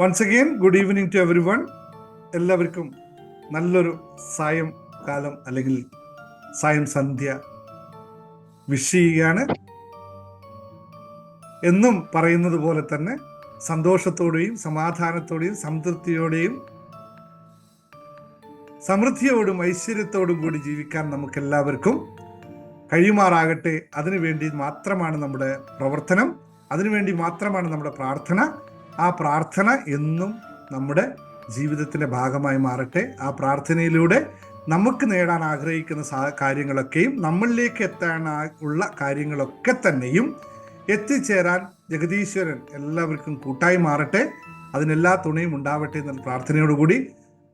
Once again good evening to everyone. എല്ലാവർക്കും നല്ലൊരു സായം കാലം അല്ലെങ്കിൽ സായം സന്ധ്യ വിഷ് ചെയ്യുകയാണ്. എന്നും പറയുന്നത് പോലെ തന്നെ സന്തോഷത്തോടെയും സമാധാനത്തോടെയും സംതൃപ്തിയോടെയും സമൃദ്ധിയോടും ഐശ്വര്യത്തോടും കൂടി ജീവിക്കാൻ നമുക്കെല്ലാവർക്കും കഴിയുമാറാകട്ടെ. അതിനുവേണ്ടി മാത്രമാണ് നമ്മുടെ പ്രവർത്തനം, അതിനുവേണ്ടി മാത്രമാണ് നമ്മുടെ പ്രാർത്ഥന. ആ പ്രാർത്ഥന എന്നും നമ്മുടെ ജീവിതത്തിൻ്റെ ഭാഗമായി മാറട്ടെ. ആ പ്രാർത്ഥനയിലൂടെ നമുക്ക് നേടാൻ ആഗ്രഹിക്കുന്ന കാര്യങ്ങളൊക്കെയും നമ്മളിലേക്ക് എത്താൻ ഉള്ള കാര്യങ്ങളൊക്കെ തന്നെയും എത്തിച്ചേരാൻ ജഗദീശ്വരൻ എല്ലാവർക്കും കൂട്ടായി മാറട്ടെ. അതിനെല്ലാ തുണയും ഉണ്ടാവട്ടെ എന്ന പ്രാർത്ഥനയോടുകൂടി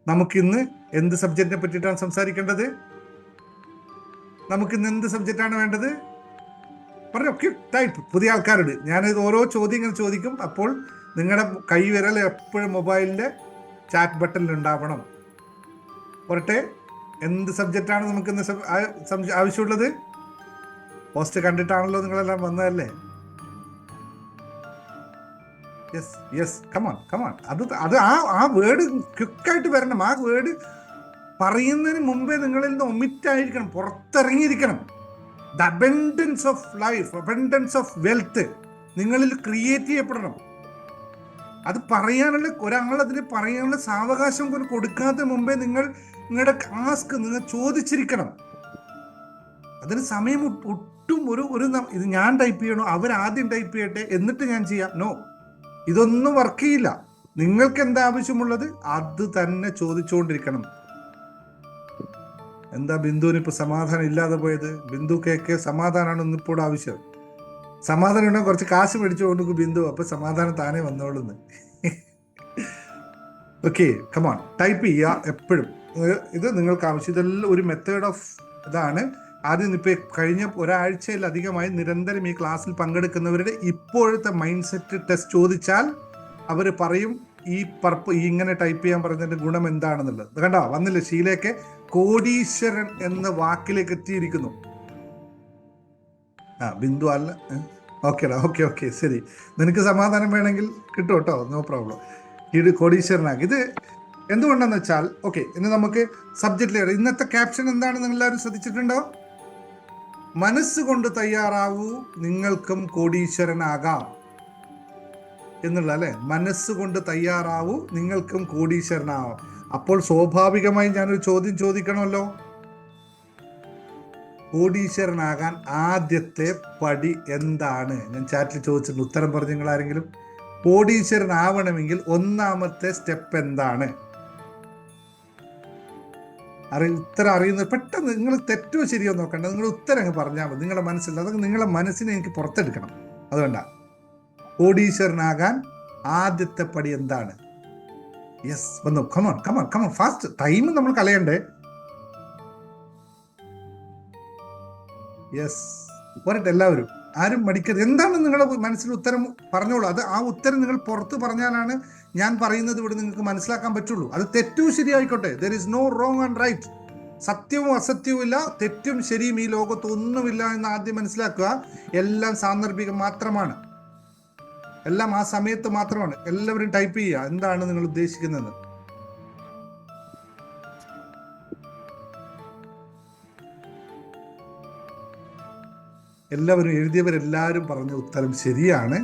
നമുക്കിന്ന് എന്ത് സബ്ജക്റ്റിനെ പറ്റിയിട്ടാണ് സംസാരിക്കേണ്ടത്? നമുക്കിന്ന് എന്ത് സബ്ജക്റ്റാണ് വേണ്ടത്? പറഞ്ഞോ, ടൈപ്പ്. പുതിയ ആൾക്കാരുണ്ട്, ഞാനിത് ഓരോ ചോദ്യം ഇങ്ങനെ ചോദിക്കും. അപ്പോൾ നിങ്ങളുടെ കൈവിരൽ എപ്പോഴും മൊബൈലിൻ്റെ ചാറ്റ് ബട്ടണിൽ ഉണ്ടാവണം. പോരട്ടെ, എന്ത് സബ്ജക്റ്റാണ് നമുക്കിന്ന് ആവശ്യമുള്ളത്? പോസ്റ്റ് കണ്ടിട്ടാണല്ലോ നിങ്ങളെല്ലാം വന്നതല്ലേ? Yes yes, come on come on. അത് ആ വേർഡ് ക്വിക്കായിട്ട് വരണം. ആ വേർഡ് പറയുന്നതിന് മുമ്പേ നിങ്ങളിൽ നിന്ന് ഒമിറ്റായിരിക്കണം, പുറത്തിറങ്ങിയിരിക്കണം. The abundance of life, abundance of wealth നിങ്ങളിൽ ക്രിയേറ്റ് ചെയ്യപ്പെടണം. അത് പറയാനുള്ള ഒരാളതിന് പറയാനുള്ള സാവകാശം കൊടുക്കാത്ത മുമ്പേ നിങ്ങളുടെ ആസ്ക് നിങ്ങൾ ചോദിച്ചിരിക്കണം. അതിന് സമയം ഒട്ടും ഇത് ഞാൻ ടൈപ്പ് ചെയ്യണോ, അവരാദ്യം ടൈപ്പ് ചെയ്യട്ടെ എന്നിട്ട് ഞാൻ ചെയ്യാം? നോ, ഇതൊന്നും വർക്ക് ചെയ്യില്ല. നിങ്ങൾക്ക് എന്താ ആവശ്യമുള്ളത് അത് തന്നെ ചോദിച്ചുകൊണ്ടിരിക്കണം. എന്താ ബിന്ദുവിന് ഇപ്പൊ സമാധാനം ഇല്ലാതെ പോയത്? ബിന്ദു കേക്ക് സമാധാനമാണ് ഇന്നിപ്പോൾ ആവശ്യം. സമാധാനം ഉണ്ടെങ്കിൽ കുറച്ച് കാശ് മേടിച്ചു കൊണ്ട് ബിന്ദു, അപ്പൊ സമാധാനം താനേ വന്നോളുന്ന്. ഓക്കെ, കമോൺ, ടൈപ്പ് ചെയ്യുക എപ്പോഴും. ഇത് നിങ്ങൾക്ക് ആവശ്യം. ഇതെല്ലാം ഒരു മെത്തേഡ് ഓഫ് ഇതാണ്. ആദ്യം ഇപ്പൊ കഴിഞ്ഞ ഒരാഴ്ചയിലധികമായി നിരന്തരം ഈ ക്ലാസ്സിൽ പങ്കെടുക്കുന്നവരുടെ ഇപ്പോഴത്തെ മൈൻഡ് സെറ്റ് ടെസ്റ്റ് ചോദിച്ചാൽ അവർ പറയും ഈ ഇങ്ങനെ ടൈപ്പ് ചെയ്യാൻ പറഞ്ഞതിന്റെ ഗുണം എന്താണെന്നുള്ളത്. കണ്ടോ, വന്നില്ല? ഷീലയൊക്കെ കോടീശ്വരൻ എന്ന വാക്കിലേക്ക് എത്തിയിരിക്കുന്നു. ബിന്ദു അല്ല. ഓക്കേടാ, ഓക്കെ ശരി. നിനക്ക് സമാധാനം വേണമെങ്കിൽ കിട്ടും കേട്ടോ, നോ പ്രോബ്ലം. ഇത് കോടീശ്വരനാക്കി. ഇത് എന്തുകൊണ്ടെന്ന് വെച്ചാൽ, ഓക്കെ, ഇന്ന് നമുക്ക് സബ്ജക്റ്റിൽ ഇന്നത്തെ ക്യാപ്ഷൻ എന്താണ് നിങ്ങൾ എല്ലാവരും ശ്രദ്ധിച്ചിട്ടുണ്ടോ? മനസ്സുകൊണ്ട് തയ്യാറാവൂ, നിങ്ങൾക്കും കോടീശ്വരനാകാം എന്നുള്ള അല്ലേ? മനസ്സുകൊണ്ട് തയ്യാറാവൂ, നിങ്ങൾക്കും കോടീശ്വരനാവാം. അപ്പോൾ സ്വാഭാവികമായി ഞാനൊരു ചോദ്യം ചോദിക്കണമല്ലോ. കോടീശ്വരനാകാൻ ആദ്യത്തെ പടി എന്താണ്? ഞാൻ ചാറ്റിൽ ചോദിച്ചിട്ടുണ്ട്, ഉത്തരം പറഞ്ഞു നിങ്ങൾ ആരെങ്കിലും? കോടീശ്വരനാവണമെങ്കിൽ ഒന്നാമത്തെ സ്റ്റെപ്പ് എന്താണ്? ഉത്തരം അറിയുന്നത് പെട്ടെന്ന്. നിങ്ങൾ തെറ്റോ ശരിയോ നോക്കണ്ട, നിങ്ങൾ ഉത്തരം അങ്ങ് പറഞ്ഞാൽ മതി. നിങ്ങളുടെ മനസ്സിൽ അതൊക്കെ നിങ്ങളുടെ മനസ്സിനെ എനിക്ക് പുറത്തെടുക്കണം. അതുകൊണ്ടാ കോടീശ്വരനാകാൻ ആദ്യത്തെ പടി എന്താണ്? യെസ്, വന്നു. Come on come on come on, fast. Time നമ്മൾ കളയണ്ടേ? യെസ്, പോരട്ടെ എല്ലാവരും, ആരും മടിക്കരുത്. എന്താണ് നിങ്ങളുടെ മനസ്സിൽ ഉത്തരം പറഞ്ഞോളൂ. അത് ആ ഉത്തരം നിങ്ങൾ പുറത്ത് പറഞ്ഞാലാണ് ഞാൻ പറയുന്നത് ഇവിടെ നിങ്ങൾക്ക് മനസ്സിലാക്കാൻ പറ്റുള്ളൂ. അത് തെറ്റും ശരിയായിക്കോട്ടെ. There is no wrong and right. സത്യവും അസത്യവും ഇല്ല, തെറ്റും ശരിയും ഈ ലോകത്ത് ഒന്നുമില്ല എന്ന് ആദ്യം മനസ്സിലാക്കുക. എല്ലാം സാന്ദർഭികം മാത്രമാണ്, എല്ലാം ആ സമയത്ത് മാത്രമാണ്. എല്ലാവരും ടൈപ്പ് ചെയ്യുക എന്താണ് നിങ്ങൾ ഉദ്ദേശിക്കുന്നത്. എല്ലാവരും എഴുതിയവരെല്ലാവരും പറഞ്ഞ ഉത്തരം ശരിയാണ്.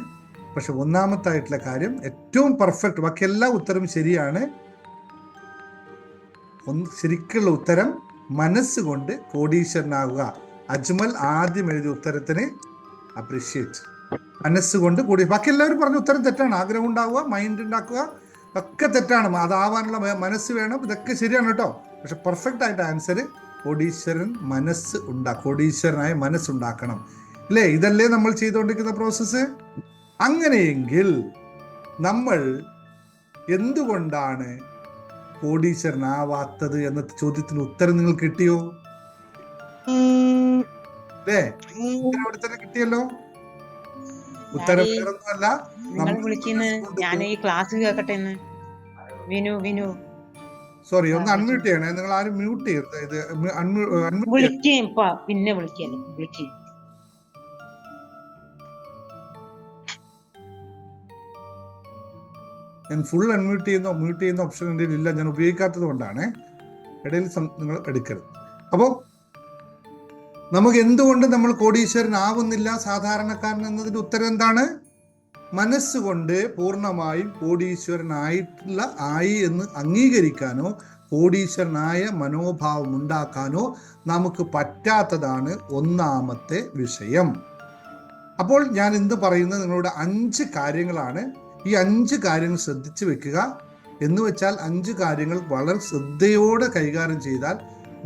പക്ഷെ ഒന്നാമത്തായിട്ടുള്ള കാര്യം ഏറ്റവും പെർഫെക്റ്റ്, ബാക്കി എല്ലാ ഉത്തരവും ശരിയാണ്. ശരിക്കുള്ള ഉത്തരം മനസ്സുകൊണ്ട് കോടീശ്വരനാകുക. അജ്മൽ ആദ്യം എഴുതിയ ഉത്തരത്തിന് അപ്രീഷിയേറ്റ്. മനസ്സുകൊണ്ട് കൂടി. ബാക്കി എല്ലാവരും പറഞ്ഞ ഉത്തരം തെറ്റാണ്. ആഗ്രഹം ഉണ്ടാവുക, മൈൻഡ് ഉണ്ടാക്കുക, ഒക്കെ തെറ്റാണ്. അതാവാനുള്ള മനസ്സ് വേണം, ഇതൊക്കെ ശരിയാണ് കേട്ടോ. പക്ഷെ പെർഫെക്റ്റ് ആയിട്ട് ആൻസർ കോടീശ്വരൻ കോടീശ്വരനായ മനസ്സുണ്ടാക്കണം അല്ലേ? ഇതല്ലേ നമ്മൾ ചെയ്തുകൊണ്ടിരിക്കുന്ന പ്രോസസ്സ്. അങ്ങനെയെങ്കിൽ നമ്മൾ എന്തുകൊണ്ടാണ് കോടീശ്വരനാവാത്തത് എന്ന ചോദ്യത്തിന് ഉത്തരം നിങ്ങൾ കിട്ടിയോ? അല്ലേ? അവിടെ തന്നെ കിട്ടിയല്ലോ. ഉത്തരം വേറൊന്നുമല്ല. സോറി, ഒന്ന് അൺമ്യൂട്ട് ചെയ്യണേ. നിങ്ങൾ ആരും മ്യൂട്ട് ചെയ്യരുത്. ഇത് പിന്നെ വിളിക്കല്ലോ. ഞാൻ ഫുൾ അൺമ്യൂട്ട് ചെയ്യുന്ന ഓപ്ഷൻ എൻ്റെ ഇല്ല, ഞാൻ ഉപയോഗിക്കാത്തത് കൊണ്ടാണ്. ഇടയിൽ നിങ്ങൾ എടുക്കരുത്. അപ്പോൾ നമുക്ക് എന്തുകൊണ്ട് നമ്മൾ കോടീശ്വരനാവുന്നില്ല സാധാരണക്കാരൻ എന്നതിൻ്റെ ഉത്തരം എന്താണ്? മനസ്സുകൊണ്ട് പൂർണ്ണമായും ആയി എന്ന് അംഗീകരിക്കാനോ കോടീശ്വരനായ മനോഭാവം ഉണ്ടാക്കാനോ നമുക്ക് പറ്റാത്തതാണ് ഒന്നാമത്തെ വിഷയം. അപ്പോൾ ഞാൻ എന്ത് പറയുന്നത്, നിങ്ങളോട് 5 കാര്യങ്ങളാണ്. ഈ 5 കാര്യങ്ങൾ ശ്രദ്ധിച്ചു വെക്കുക. എന്ന് വെച്ചാൽ 5 കാര്യങ്ങൾ വളരെ ശ്രദ്ധയോടെ കൈകാര്യം ചെയ്താൽ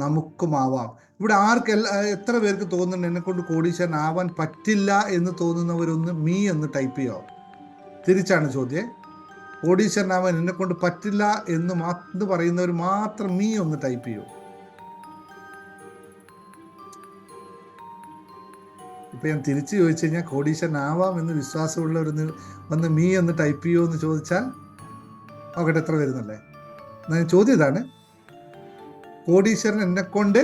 നമുക്കുമാവാം. ഇവിടെ എത്ര പേർക്ക് തോന്നുന്നുണ്ട് എന്നെ കൊണ്ട് കോടീശ്വരനാവാൻ പറ്റില്ല എന്ന് തോന്നുന്നവരൊന്ന് മീ എന്ന് ടൈപ്പ് ചെയ്യാം. തിരിച്ചാണ് ചോദ്യം. കോടീശ്വരനാവാൻ എന്നെ കൊണ്ട് പറ്റില്ല എന്ന് പറയുന്നവർ മാത്രം മീ ഒന്ന് ടൈപ്പ് ചെയ്യൂ. ഇപ്പൊ ഞാൻ തിരിച്ചു ചോദിച്ചു കഴിഞ്ഞാൽ കോടീശ്വരനാവാം എന്ന് വിശ്വാസമുള്ളവരൊന്ന് വന്ന് മീ എന്ന് ടൈപ്പ് ചെയ്യോ എന്ന് ചോദിച്ചാൽ നോക്കട്ടെ എത്ര വരുന്നല്ലേ. ഞാൻ ചോദ്യം ഇതാണ്, കോടീശ്വരൻ എന്നെ കൊണ്ട്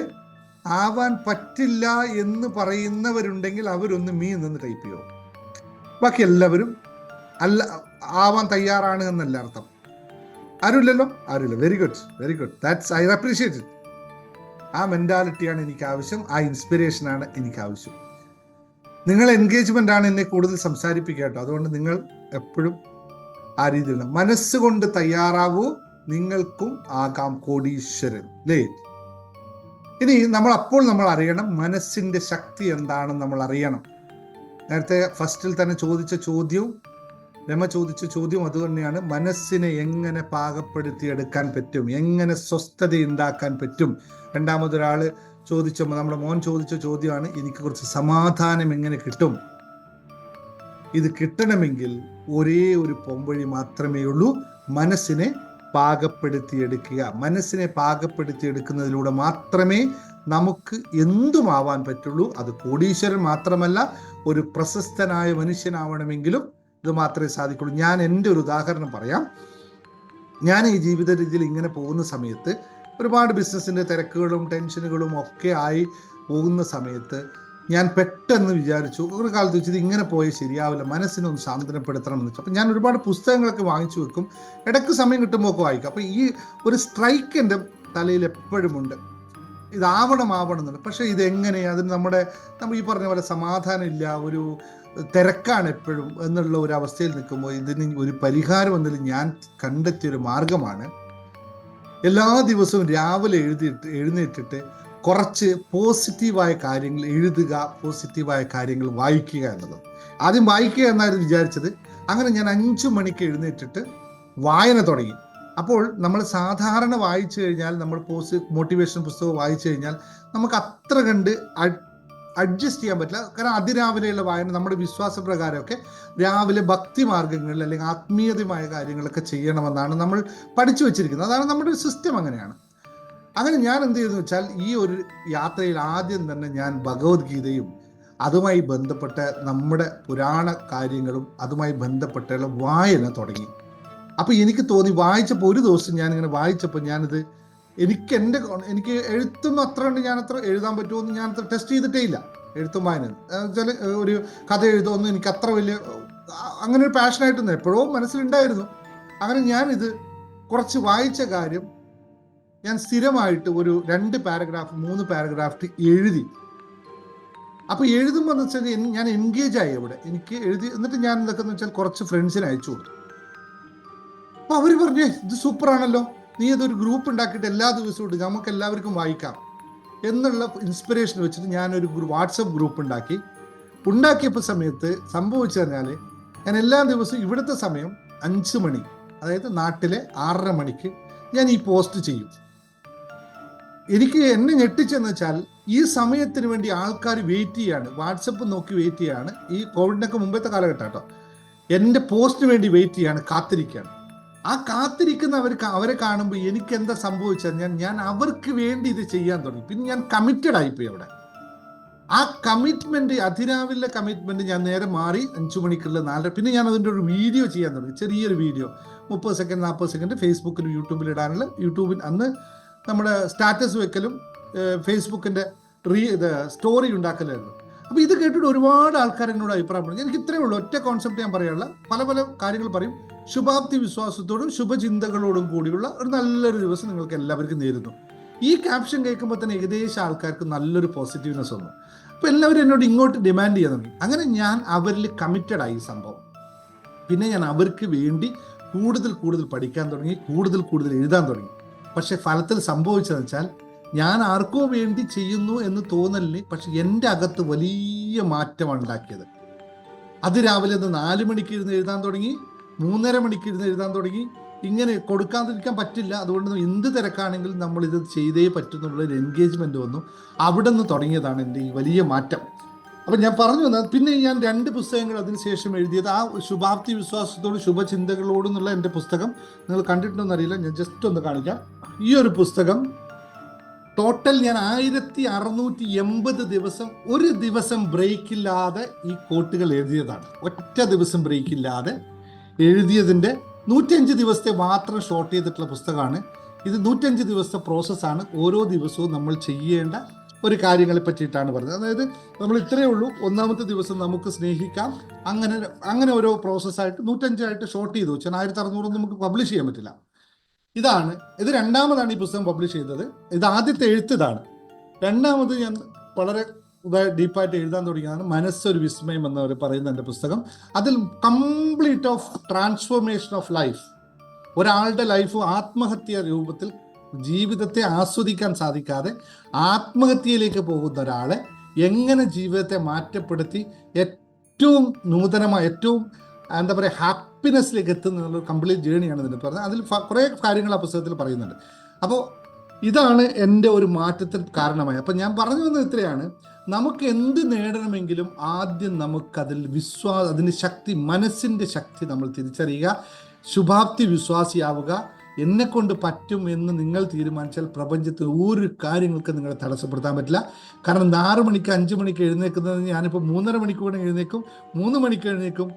ആവാൻ പറ്റില്ല എന്ന് പറയുന്നവരുണ്ടെങ്കിൽ അവരൊന്ന് മീ എന്ന് ടൈപ്പ് ചെയ്യോ. ബാക്കി എല്ലാവരും ആവാൻ തയ്യാറാണ് എന്നല്ല അർത്ഥം. ആരുമില്ലല്ലോ, ആരുമില്ല. Very good. That's I appreciate it. ആ മെന്റാലിറ്റിയാണ് എനിക്ക് ആവശ്യം, ആ ഇൻസ്പിറേഷനാണ് എനിക്ക് ആവശ്യം. നിങ്ങൾ എൻഗേജ്മെന്റ് ആണ് എന്നെ കൂടുതൽ സംസാരിപ്പിക്കുക കേട്ടോ. അതുകൊണ്ട് നിങ്ങൾ എപ്പോഴും ആ രീതിയിലാണ്. മനസ്സുകൊണ്ട് തയ്യാറാവൂ, നിങ്ങൾക്കും ആകാം കോടീശ്വരൻ. അല്ലേ? ഇനി നമ്മൾ അറിയണം മനസ്സിന്റെ ശക്തി എന്താണെന്ന് നമ്മൾ അറിയണം. നേരത്തെ ഫസ്റ്റിൽ തന്നെ രമ ചോദിച്ച ചോദ്യം അത് തന്നെയാണ്. മനസ്സിനെ എങ്ങനെ പാകപ്പെടുത്തിയെടുക്കാൻ പറ്റും, എങ്ങനെ സ്വസ്ഥത ഉണ്ടാക്കാൻ പറ്റും. രണ്ടാമതൊരാള് നമ്മുടെ മോൻ ചോദിച്ച ചോദ്യമാണ്, എനിക്ക് കുറച്ച് സമാധാനം എങ്ങനെ കിട്ടും. ഇത് കിട്ടണമെങ്കിൽ ഒരേ ഒരു പൊമ്പഴി മാത്രമേ ഉള്ളൂ, മനസ്സിനെ പാകപ്പെടുത്തിയെടുക്കുക. മനസ്സിനെ പാകപ്പെടുത്തിയെടുക്കുന്നതിലൂടെ മാത്രമേ നമുക്ക് എന്തുമാവാൻ പറ്റുള്ളൂ. അത് കോടീശ്വരൻ മാത്രമല്ല, ഒരു പ്രശസ്തനായ മനുഷ്യനാവണമെങ്കിലും ഇത് മാത്രമേ സാധിക്കുള്ളൂ. ഞാൻ എൻ്റെ ഒരു ഉദാഹരണം പറയാം. ഞാൻ ഈ ജീവിത രീതിയിൽ ഇങ്ങനെ പോകുന്ന സമയത്ത് ഒരുപാട് ബിസിനസ്സിൻ്റെ തിരക്കുകളും ടെൻഷനുകളും ഒക്കെ ആയി പോകുന്ന സമയത്ത് ഞാൻ പെട്ടെന്ന് വിചാരിച്ചു, ഒരു കാലത്ത് വെച്ചത് ഇങ്ങനെ പോയാൽ ശരിയാവില്ല, മനസ്സിനൊന്ന് സാന്ത്വനപ്പെടുത്തണം എന്ന് വെച്ചു. അപ്പം ഞാൻ ഒരുപാട് പുസ്തകങ്ങളൊക്കെ വാങ്ങിച്ചു വെക്കും, ഇടയ്ക്ക് സമയം കിട്ടുമ്പോൾ ഒക്കെ വായിക്കും. അപ്പം ഈ ഒരു സ്ട്രൈക്ക് എൻ്റെ തലയിൽ എപ്പോഴും ഉണ്ട്, ഇതാവണം എന്നുണ്ട്. പക്ഷേ ഇതെങ്ങനെയാണ്, അതിന് നമ്മൾ ഈ പറഞ്ഞ പോലെ സമാധാനം ഇല്ല, ഒരു തിരക്കാണ് എപ്പോഴും എന്നുള്ള ഒരു അവസ്ഥയിൽ നിൽക്കുമ്പോൾ ഇതിന് ഒരു പരിഹാരം എന്നതിൽ ഞാൻ കണ്ടെത്തിയൊരു മാർഗമാണ് എല്ലാ ദിവസവും രാവിലെ എഴുന്നേറ്റിട്ട് കുറച്ച് പോസിറ്റീവായ കാര്യങ്ങൾ എഴുതുക, പോസിറ്റീവായ കാര്യങ്ങൾ വായിക്കുക എന്നുള്ളത്. ആദ്യം വായിക്കുക എന്നായിരുന്നു വിചാരിച്ചത്. അങ്ങനെ ഞാൻ 5 മണിക്ക് എഴുന്നേറ്റിട്ട് വായന തുടങ്ങി. അപ്പോൾ നമ്മൾ സാധാരണ വായിച്ചു കഴിഞ്ഞാൽ, നമ്മൾ മോട്ടിവേഷൻ പുസ്തകം വായിച്ചു കഴിഞ്ഞാൽ നമുക്ക് അത്ര കണ്ട് അഡ്ജസ്റ്റ് ചെയ്യാൻ പറ്റില്ല. കാരണം അതിരാവിലെയുള്ള വായന നമ്മുടെ വിശ്വാസപ്രകാരമൊക്കെ രാവിലെ ഭക്തി മാർഗങ്ങളിൽ അല്ലെങ്കിൽ ആത്മീയതമായ കാര്യങ്ങളൊക്കെ ചെയ്യണമെന്നാണ് നമ്മൾ പഠിച്ചു വെച്ചിരിക്കുന്നത്. അതാണ് നമ്മുടെ ഒരു സിസ്റ്റം, അങ്ങനെയാണ്. അങ്ങനെ ഞാൻ എന്ത് ചെയ്തെന്ന് വെച്ചാൽ, ഈ ഒരു യാത്രയിൽ ആദ്യം തന്നെ ഞാൻ ഭഗവത്ഗീതയും അതുമായി ബന്ധപ്പെട്ട നമ്മുടെ പുരാണ കാര്യങ്ങളും അതുമായി ബന്ധപ്പെട്ടുള്ള വായന തുടങ്ങി. അപ്പോൾ എനിക്ക് തോന്നി, വായിച്ചപ്പോൾ ഒരു ദിവസം ഞാനിങ്ങനെ വായിച്ചപ്പോൾ ഞാനിത് എനിക്ക് എഴുത്തൊന്നും അത്ര കണ്ട് ഞാനത്ര എഴുതാൻ പറ്റുമെന്ന് ഞാനത്ര ടെസ്റ്റ് ചെയ്തിട്ടേ ഇല്ല. എഴുത്തും വായന വെച്ചാൽ ഒരു കഥ എഴുതുമെന്ന് എനിക്ക് അത്ര വലിയ അങ്ങനെ ഒരു പാഷനായിട്ടൊന്നും എപ്പോഴോ മനസ്സിലുണ്ടായിരുന്നു. അങ്ങനെ ഞാനിത് കുറച്ച് വായിച്ച കാര്യം ഞാൻ സ്ഥിരമായിട്ട് ഒരു 2 പാരഗ്രാഫ് 3 പാരഗ്രാഫ് എഴുതി. അപ്പോൾ എഴുതുമ്പോൾ എന്ന് വെച്ചാൽ ഞാൻ എൻഗേജ് ആയി അവിടെ. എനിക്ക് എഴുതി എന്നിട്ട് ഞാൻ എന്തൊക്കെ വെച്ചാൽ കുറച്ച് ഫ്രണ്ട്സിന് അയച്ചു കൊടുത്തു. അപ്പോൾ അവർ പറഞ്ഞു, ഇത് സൂപ്പറാണല്ലോ, നീ അതൊരു ഗ്രൂപ്പ് ഉണ്ടാക്കിയിട്ട് എല്ലാ ദിവസവും ഇട്ട് നമുക്ക് എല്ലാവർക്കും വായിക്കാം എന്നുള്ള ഇൻസ്പിറേഷൻ വെച്ചിട്ട് ഞാനൊരു വാട്സപ്പ് ഗ്രൂപ്പ് ഉണ്ടാക്കിയപ്പോൾ സമയത്ത് സംഭവിച്ചു പറഞ്ഞാൽ, ഞാൻ എല്ലാ ദിവസവും ഇവിടുത്തെ സമയം 5 മണി, അതായത് നാട്ടിലെ 6:30 മണിക്ക് ഞാൻ ഈ പോസ്റ്റ് ചെയ്യും. എന്നെ ഞെട്ടിച്ചെന്ന് വെച്ചാൽ, ഈ സമയത്തിന് വേണ്ടി ആൾക്കാർ വെയിറ്റ് ചെയ്യാണ്, വാട്സപ്പ് നോക്കി വെയിറ്റ് ചെയ്യാണ്. ഈ കോവിഡിനൊക്കെ മുമ്പത്തെ കാലഘട്ടം കേട്ടോ. എൻ്റെ പോസ്റ്റിന് വേണ്ടി വെയിറ്റ് ചെയ്യാണ്, കാത്തിരിക്കുകയാണ്. ആ അവരെ കാണുമ്പോൾ എനിക്ക് എന്താ സംഭവിച്ചാൽ ഞാൻ അവർക്ക് വേണ്ടി ഇത് ചെയ്യാൻ തുടങ്ങി. പിന്നെ ഞാൻ കമ്മിറ്റഡ് ആയിപ്പോയി അവിടെ. ആ കമ്മിറ്റ്മെന്റ്, അതിരാവിലെ കമ്മിറ്റ്മെന്റ് ഞാൻ നേരെ മാറി 5 മണിക്കുള്ള 4. പിന്നെ ഞാൻ അതിൻ്റെ ഒരു വീഡിയോ ചെയ്യാൻ തുടങ്ങി, ചെറിയൊരു വീഡിയോ 30 സെക്കൻഡ് 40 സെക്കൻഡ് ഫേസ്ബുക്കിലും യൂട്യൂബിൽ ഇടാനുള്ള. യൂട്യൂബിൽ അന്ന് നമ്മുടെ സ്റ്റാറ്റസ് വെക്കലും ഫേസ്ബുക്കിൻ്റെ സ്റ്റോറി ഉണ്ടാക്കലായിരുന്നു. അപ്പോൾ ഇത് കേട്ടിട്ട് ഒരുപാട് ആൾക്കാർ എന്നോട് അഭിപ്രായം പറഞ്ഞു. എനിക്ക് ഇത്രയേ ഉള്ളൂ, ഒറ്റ കോൺസെപ്റ്റ് ഞാൻ പറയാനുള്ള. പല കാര്യങ്ങൾ പറയും, ശുഭാപ്തി വിശ്വാസത്തോടും ശുഭചിന്തകളോടും കൂടിയുള്ള ഒരു നല്ലൊരു ദിവസം നിങ്ങൾക്ക് എല്ലാവർക്കും നേരുന്നു. ഈ ക്യാപ്ഷൻ കേൾക്കുമ്പോൾ തന്നെ ഏകദേശം ആൾക്കാർക്ക് നല്ലൊരു പോസിറ്റീവ്നെസ് വന്നു. അപ്പോൾ എല്ലാവരും എന്നോട് ഇങ്ങോട്ട് ഡിമാൻഡ് ചെയ്യാൻ തുടങ്ങി. അങ്ങനെ ഞാൻ അവരിൽ കമ്മിറ്റഡ് ആയി സംഭവം. പിന്നെ ഞാൻ അവർക്ക് വേണ്ടി കൂടുതൽ പഠിക്കാൻ തുടങ്ങി, കൂടുതൽ എഴുതാൻ തുടങ്ങി. പക്ഷെ ഫലത്തിൽ സംഭവിച്ചതെന്ന് വെച്ചാൽ ഞാൻ ആർക്കോ വേണ്ടി ചെയ്യുന്നു എന്ന് തോന്നലിന് പക്ഷെ എൻ്റെ അകത്ത് വലിയ മാറ്റമാണ് ഉണ്ടാക്കിയത്. അത് രാവിലെ 4 മണിക്ക് ഇരുന്ന് എഴുതാൻ തുടങ്ങി, 3:30 മണിക്ക് ഇരുന്ന് എഴുതാൻ തുടങ്ങി. ഇങ്ങനെ കൊടുക്കാതിരിക്കാൻ പറ്റില്ല. അതുകൊണ്ട് എന്ത് തിരക്കാണെങ്കിലും നമ്മൾ ഇത് ചെയ്തേ പറ്റുന്നുള്ളൊരു എൻഗേജ്മെന്റ് വന്നു. അവിടെ നിന്ന് തുടങ്ങിയതാണ് എൻ്റെ ഈ വലിയ മാറ്റം. അപ്പം ഞാൻ പറഞ്ഞു വന്നത്, പിന്നെ ഞാൻ 2 പുസ്തകങ്ങൾ അതിനുശേഷം എഴുതിയത് ആ ശുഭാപ്തി വിശ്വാസത്തോടും ശുഭചിന്തകളോടും എന്നുള്ള എൻ്റെ പുസ്തകം നിങ്ങൾ കണ്ടിട്ടുണ്ടോന്ന് അറിയില്ല, ഞാൻ ജസ്റ്റ് ഒന്ന് കാണിക്കാം. ഈ ഒരു പുസ്തകം ടോട്ടൽ ഞാൻ 1680 ദിവസം ഒരു ദിവസം ബ്രേക്കില്ലാതെ ഈ കോട്ടുകൾ എഴുതിയതാണ്. ഒറ്റ ദിവസം ബ്രേക്കില്ലാതെ എഴുതിയതിൻ്റെ 105 ദിവസത്തെ മാത്രം ഷോർട്ട് ചെയ്തിട്ടുള്ള പുസ്തകമാണ് ഇത്. 105 ദിവസത്തെ പ്രോസസ്സാണ്. ഓരോ ദിവസവും നമ്മൾ ചെയ്യേണ്ട ഒരു കാര്യങ്ങളെ പറ്റിയിട്ടാണ് പറഞ്ഞത്. അതായത് നമ്മൾ ഇത്രയേ ഉള്ളൂ, ഒന്നാമത്തെ ദിവസം നമുക്ക് സ്നേഹിക്കാം, അങ്ങനെ ഓരോ പ്രോസസ്സായിട്ട് 105 ഷോർട്ട് ചെയ്തു വെച്ചാൽ 1600 നമുക്ക് പബ്ലിഷ് ചെയ്യാൻ പറ്റില്ല. ഇത് രണ്ടാമതാണ് ഈ പുസ്തകം പബ്ലിഷ് ചെയ്തത്. ഇത് ആദ്യത്തെ എഴുത്തതാണ്. രണ്ടാമത് ഞാൻ വളരെ ഡീപ്പായിട്ട് എഴുതാൻ തുടങ്ങിയതാണ് മനസ്സൊരു വിസ്മയം എന്നവർ പറയുന്ന എൻ്റെ പുസ്തകം. അതിൽ complete of transformation of life, ഒരാളുടെ ലൈഫ് ആത്മഹത്യ രൂപത്തിൽ ജീവിതത്തെ ആസ്വദിക്കാൻ സാധിക്കാതെ ആത്മഹത്യയിലേക്ക് പോകുന്ന ഒരാളെ എങ്ങനെ ജീവിതത്തെ മാറ്റപ്പെടുത്തി ഏറ്റവും നൂതനമായ ഏറ്റവും എന്താ പറയുക ഹാപ്പിനെസ്സിലേക്ക് എത്തുന്ന കംപ്ലീറ്റ് ജേണിയാണ് ഇതിന് പറഞ്ഞത്. അതിൽ കുറേ കാര്യങ്ങൾ ആ പുസ്തകത്തിൽ പറയുന്നുണ്ട്. അപ്പോൾ ഇതാണ് എൻ്റെ ഒരു മാറ്റത്തിന് കാരണമായി. അപ്പം ഞാൻ പറഞ്ഞു വന്നത് ഇത്രയാണ്, നമുക്ക് എന്ത് നേടണമെങ്കിലും ആദ്യം നമുക്കതിൽ അതിൻ്റെ ശക്തി, മനസ്സിൻ്റെ ശക്തി നമ്മൾ തിരിച്ചറിയുക, ശുഭാപ്തി വിശ്വാസിയാവുക. എന്നെക്കൊണ്ട് പറ്റും എന്ന് നിങ്ങൾ തീരുമാനിച്ചാൽ പ്രപഞ്ചത്തിൽ ഒരു കാര്യങ്ങൾക്ക് നിങ്ങളെ തടസ്സപ്പെടുത്താൻ പറ്റില്ല. കാരണം 6 മണിക്ക് 5 മണിക്ക് എഴുന്നേക്കുന്നത് ഞാനിപ്പോൾ 3:30 മണിക്ക് വേണം എഴുന്നേക്കും, 3 മണിക്ക് എഴുന്നേക്കും,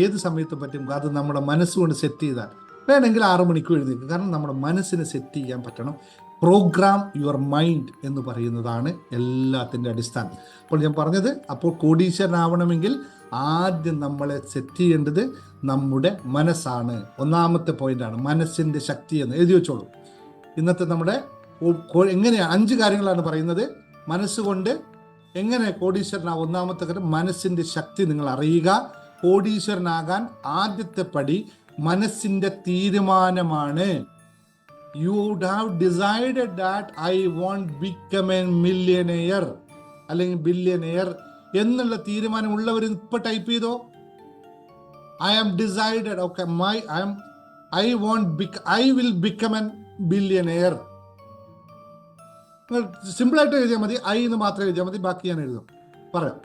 ഏത് സമയത്തും പറ്റും. അത് നമ്മുടെ മനസ്സുകൊണ്ട് സെറ്റ് ചെയ്താൽ വേണമെങ്കിൽ 6 മണിക്ക് എഴുന്നേക്കും. കാരണം നമ്മുടെ മനസ്സിനെ സെറ്റ് ചെയ്യാൻ പറ്റണം. പ്രോഗ്രാം യുവർ മൈൻഡ് എന്ന് പറയുന്നതാണ് എല്ലാത്തിൻ്റെ അടിസ്ഥാനം. അപ്പോൾ ഞാൻ പറഞ്ഞത്, അപ്പോൾ കോടീശ്വരനാവണമെങ്കിൽ ആദ്യം നമ്മളെ സെറ്റ് ചെയ്യേണ്ടത് നമ്മുടെ മനസ്സാണ്. ഒന്നാമത്തെ പോയിന്റാണ് മനസ്സിൻ്റെ ശക്തി എന്ന് എഴുതി വെച്ചോളൂ. ഇന്നത്തെ നമ്മുടെ എങ്ങനെയാണ് 5 കാര്യങ്ങളാണ് പറയുന്നത്. മനസ്സുകൊണ്ട് എങ്ങനെ കോടീശ്വരനാവും. ഒന്നാമത്തെ കാര്യം മനസ്സിൻ്റെ ശക്തി നിങ്ങൾ അറിയുക. കോടീശ്വരനാകാൻ ആദ്യത്തെ പടി മനസ്സിൻ്റെ തീരുമാനമാണ്. You would have decided that I want become a millionaire അല്ലെങ്കിൽ ബില്യനെയർ എന്നുള്ള തീരുമാനമുള്ളവർ ഇപ്പോൾ ടൈപ്പ് ചെയ്തോ. I am decided, okay, I will become a billionaire. സിമ്പിളായിട്ട് എഴുതിയാൽ മതി, ഐ എന്ന് മാത്രം എഴുതിയാൽ മതി, ബാക്കി ഞാൻ എഴുതും. പറയാം,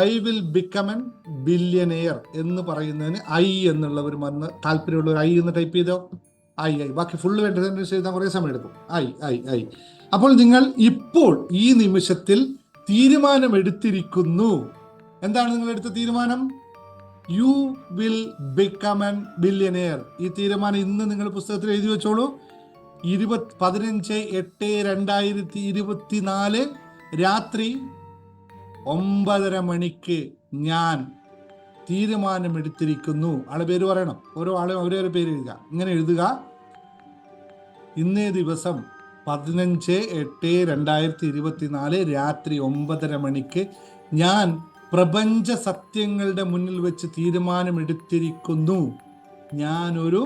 I will become an billionaire എന്ന് പറയുന്നതിന് ഐ എന്നുള്ളവർ വന്ന് താല്പര്യമുള്ളവർ ഐ എന്ന് ടൈപ്പ് ചെയ്തോ. ഐ ബാക്കി ഫുള്ള് വേണ്ടത് എഴുതാൻ കുറേ സമയം എടുക്കും. ഐ. അപ്പോൾ നിങ്ങൾ ഇപ്പോൾ ഈ നിമിഷത്തിൽ തീരുമാനമെടുത്തിരിക്കുന്നു. എന്താണ് നിങ്ങൾ എടുത്ത തീരുമാനം? You will become an billionaire. ഈ തീരുമാനം ഇന്ന് നിങ്ങൾ പുസ്തകത്തിൽ എഴുതി വെച്ചോളൂ. 15/8/2024 രാത്രി 9:30 മണിക്ക് ഞാൻ തീരുമാനമെടുത്തിരിക്കുന്നു. ആളെ പേര് പറയണം, ഓരോ ആളും ഓരോ പേര് എഴുതുക. ഇങ്ങനെ എഴുതുക, ഇന്നേ ദിവസം 15/8/2024 രാത്രി 9:30 മണിക്ക് ഞാൻ പ്രപഞ്ച സത്യങ്ങളുടെ മുന്നിൽ വെച്ച് തീരുമാനമെടുത്തിരിക്കുന്നു. ഞാനൊരു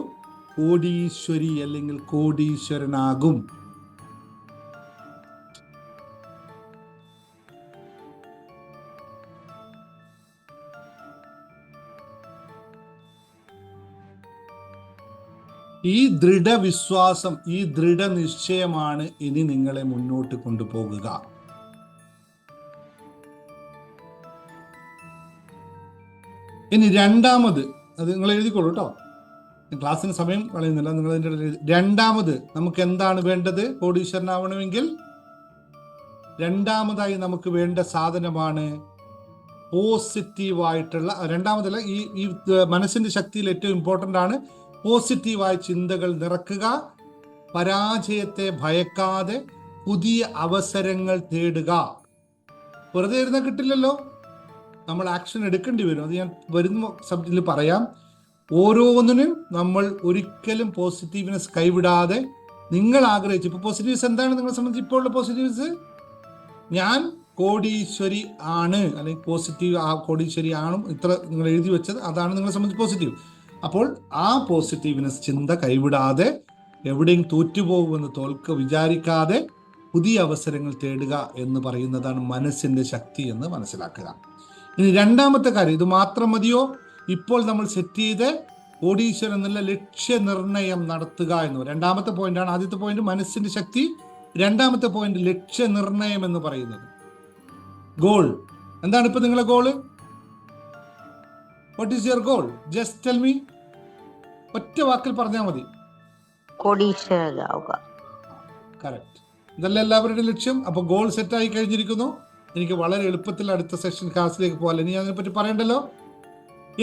കോടീശ്വരി അല്ലെങ്കിൽ കോടീശ്വരനാകും. ഈ ദൃഢവിശ്വാസം, ഈ ദൃഢനിശ്ചയമാണ് ഇനി നിങ്ങളെ മുന്നോട്ട് കൊണ്ടുപോകുക. ഇനി രണ്ടാമത്, അത് നിങ്ങൾ എഴുതിക്കോളൂ കേട്ടോ, ക്ലാസ്സിന് സമയം കളയുന്നില്ല, നിങ്ങൾ അതിൻ്റെ രണ്ടാമത് നമുക്ക് എന്താണ് വേണ്ടത്? കോടീശ്വരനാവണമെങ്കിൽ രണ്ടാമതായി നമുക്ക് വേണ്ട സാധനമാണ് പോസിറ്റീവായിട്ടുള്ള, രണ്ടാമതല്ല, ഈ മനസ്സിന്റെ ശക്തിയിൽ ഏറ്റവും ഇമ്പോർട്ടൻ്റ് ആണ് പോസിറ്റീവായ ചിന്തകൾ നിറക്കുക, പരാജയത്തെ ഭയക്കാതെ പുതിയ അവസരങ്ങൾ തേടുക. വെറുതെ ഇരുന്നാൽ കിട്ടില്ലല്ലോ, നമ്മൾ ആക്ഷൻ എടുക്കേണ്ടി വരും. അത് ഞാൻ വരുന്ന സബ്ജക്റ്റിൽ പറയാം. ഓരോന്നിനും നമ്മൾ ഒരിക്കലും പോസിറ്റീവ്നെസ് കൈവിടാതെ നിങ്ങൾ ആഗ്രഹിച്ചു. ഇപ്പൊ പോസിറ്റീവ്സ് എന്താണ് നിങ്ങളെ സംബന്ധിച്ച് ഇപ്പോൾ ഉള്ള പോസിറ്റീവ്സ്? ഞാൻ കോടീശ്വരി ആണ്, അല്ലെങ്കിൽ പോസിറ്റീവ് ആ കോടീശ്വരി ആണും ഇത്ര നിങ്ങൾ എഴുതി വെച്ചത്, അതാണ് നിങ്ങളെ സംബന്ധിച്ച് പോസിറ്റീവ്. അപ്പോൾ ആ പോസിറ്റീവ്നെസ് ചിന്ത കൈവിടാതെ എവിടെയും തോറ്റുപോകുമെന്ന് വിചാരിക്കാതെ പുതിയ അവസരങ്ങൾ തേടുക എന്ന് പറയുന്നതാണ് മനസ്സിന്റെ ശക്തി എന്ന് മനസ്സിലാക്കുക. ഇനി രണ്ടാമത്തെ കാര്യം, ഇത് മാത്രം മതിയോ? ഇപ്പോൾ നമ്മൾ സെറ്റ് ചെയ്ത് കോടീശ്വരൻ എന്നുള്ള ലക്ഷ്യനിർണയം നടത്തുക എന്ന് രണ്ടാമത്തെ പോയിന്റാണ്. ആദ്യത്തെ പോയിന്റ് മനസ്സിന്റെ ശക്തി, രണ്ടാമത്തെ പോയിന്റ് ലക്ഷ്യനിർണയം എന്ന് പറയുന്നത്. ഗോൾ എന്താണ്? ഇപ്പൊ നിങ്ങളെ goal? What is your goal? Just tell me. ഒറ്റ വാക്കിൽ പറഞ്ഞാൽ മതി. കോടീശ്വരനാവുക. കറക്റ്റ്. ഇതല്ല എല്ലാവരുടെയും ലക്ഷ്യം. അപ്പൊ ഗോൾ സെറ്റായി കഴിഞ്ഞിരിക്കുന്നു. എനിക്ക് വളരെ എളുപ്പത്തിൽ അടുത്ത സെഷൻ ക്ലാസ്സിലേക്ക് പോകാൻ, ഇനി അതിനെപ്പറ്റി പറയണ്ടല്ലോ.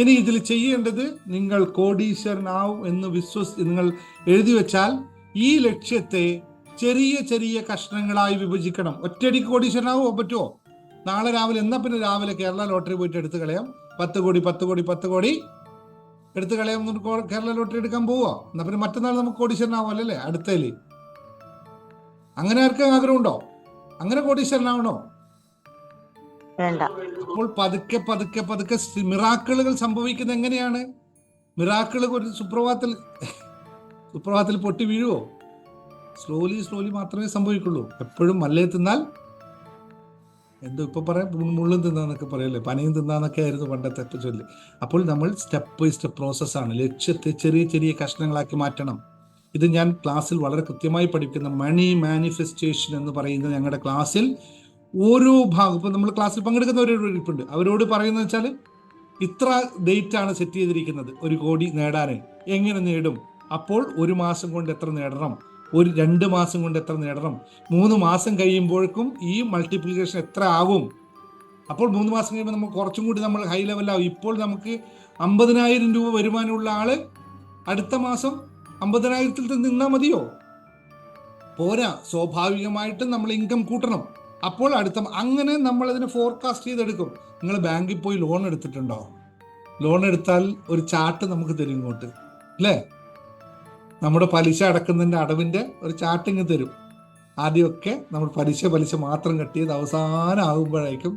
ഇനി ഇതിൽ ചെയ്യേണ്ടത്, നിങ്ങൾ കോടീശ്വരനാവും എന്ന് നിങ്ങൾ എഴുതി വെച്ചാൽ ഈ ലക്ഷ്യത്തെ ചെറിയ ചെറിയ കഷ്ണങ്ങളായി വിഭജിക്കണം. ഒറ്റയടിക്ക് കോടീശ്വരനാവോ? പറ്റുമോ? നാളെ രാവിലെ, എന്നാ പിന്നെ രാവിലെ കേരള ലോട്ടറി പോയിട്ട് എടുത്തു കളയാം. 10 കോടി 10 കോടി 10 കോടി എടുത്തു കളയാം. കേരള ലോട്ടറി എടുക്കാൻ പോവോ? എന്നാ പിന്നെ മറ്റന്നാൾ നമുക്ക് കോടീശ്വരനാവല്ലേ അടുത്തേല്? അങ്ങനെ ആർക്കും ആഗ്രഹമുണ്ടോ? അങ്ങനെ കോടീശ്വരനാവണോ? വേണ്ട. അപ്പോൾ പതുക്കെ പതുക്കെ പതുക്കെ മിറാക്കിളുകൾ സംഭവിക്കുന്നത് എങ്ങനെയാണ്? മിറാക്കിൾ ഒരു സുപ്രഭാതത്തിൽ പൊട്ടി വീഴുവോ? സ്ലോലി സ്ലോലി മാത്രമേ സംഭവിക്കുള്ളൂ. എപ്പോഴും മല്ലയെ തിന്നാൽ എന്തോ ഇപ്പൊ പറയാം, മുള്ളും തിന്നാന്നൊക്കെ പറയല്ലേ, പനയും തിന്നാന്നൊക്കെ ആയിരുന്നു പണ്ടത്തെ ചൊല്ല്. അപ്പോൾ നമ്മൾ സ്റ്റെപ്പ് ബൈ സ്റ്റെപ്പ് പ്രോസസ്സാണ്. ലക്ഷ്യത്തെ ചെറിയ ചെറിയ കഷ്ണങ്ങളാക്കി മാറ്റണം. ഇത് ഞാൻ ക്ലാസ്സിൽ വളരെ കൃത്യമായി പഠിക്കുന്ന മണി മാനിഫെസ്റ്റേഷൻ എന്ന് പറയുന്ന ഞങ്ങളുടെ ക്ലാസ്സിൽ ഓരോ ഭാഗം, ഇപ്പൊ നമ്മൾ ക്ലാസ്സിൽ പങ്കെടുക്കുന്നവരോട് ഇരിപ്പുണ്ട്, അവരോട് പറയുന്നത് വെച്ചാൽ ഇത്ര ഡേറ്റ് ആണ് സെറ്റ് ചെയ്തിരിക്കുന്നത് 1 കോടി നേടാൻ. എങ്ങനെ നേടും? അപ്പോൾ 1 മാസം കൊണ്ട് എത്ര നേടണം, 2 മാസം കൊണ്ട് എത്ര നേടണം, 3 മാസം കഴിയുമ്പോഴേക്കും ഈ മൾട്ടിപ്ലിക്കേഷൻ എത്ര ആകും. അപ്പോൾ 3 മാസം കഴിയുമ്പോൾ നമുക്ക് കുറച്ചും കൂടി നമ്മൾ ഹൈ ലെവലാവും. ഇപ്പോൾ നമുക്ക് 50,000 രൂപ വരുമാനമുള്ള ആള് അടുത്ത മാസം 50,000 നിന്നാൽ മതിയോ? പോരാ. സ്വാഭാവികമായിട്ടും നമ്മൾ ഇൻകം കൂട്ടണം. അപ്പോൾ അങ്ങനെ നമ്മൾ അതിനെ ഫോർകാസ്റ്റ് ചെയ്തെടുക്കും. നിങ്ങൾ ബാങ്കിൽ പോയി ലോൺ എടുത്തിട്ടുണ്ടോ? ലോൺ എടുത്താൽ ഒരു ചാർട്ട് നമുക്ക് തരും ഇങ്ങോട്ട്, അല്ലേ? നമ്മുടെ പലിശ അടക്കുന്നതിൻ്റെ അടവിൻ്റെ ഒരു ചാർട്ട് ഇങ്ങ് തരും. ആദ്യമൊക്കെ നമ്മൾ പലിശ മാത്രം കട്ടിയത് അവസാനം ആകുമ്പോഴേക്കും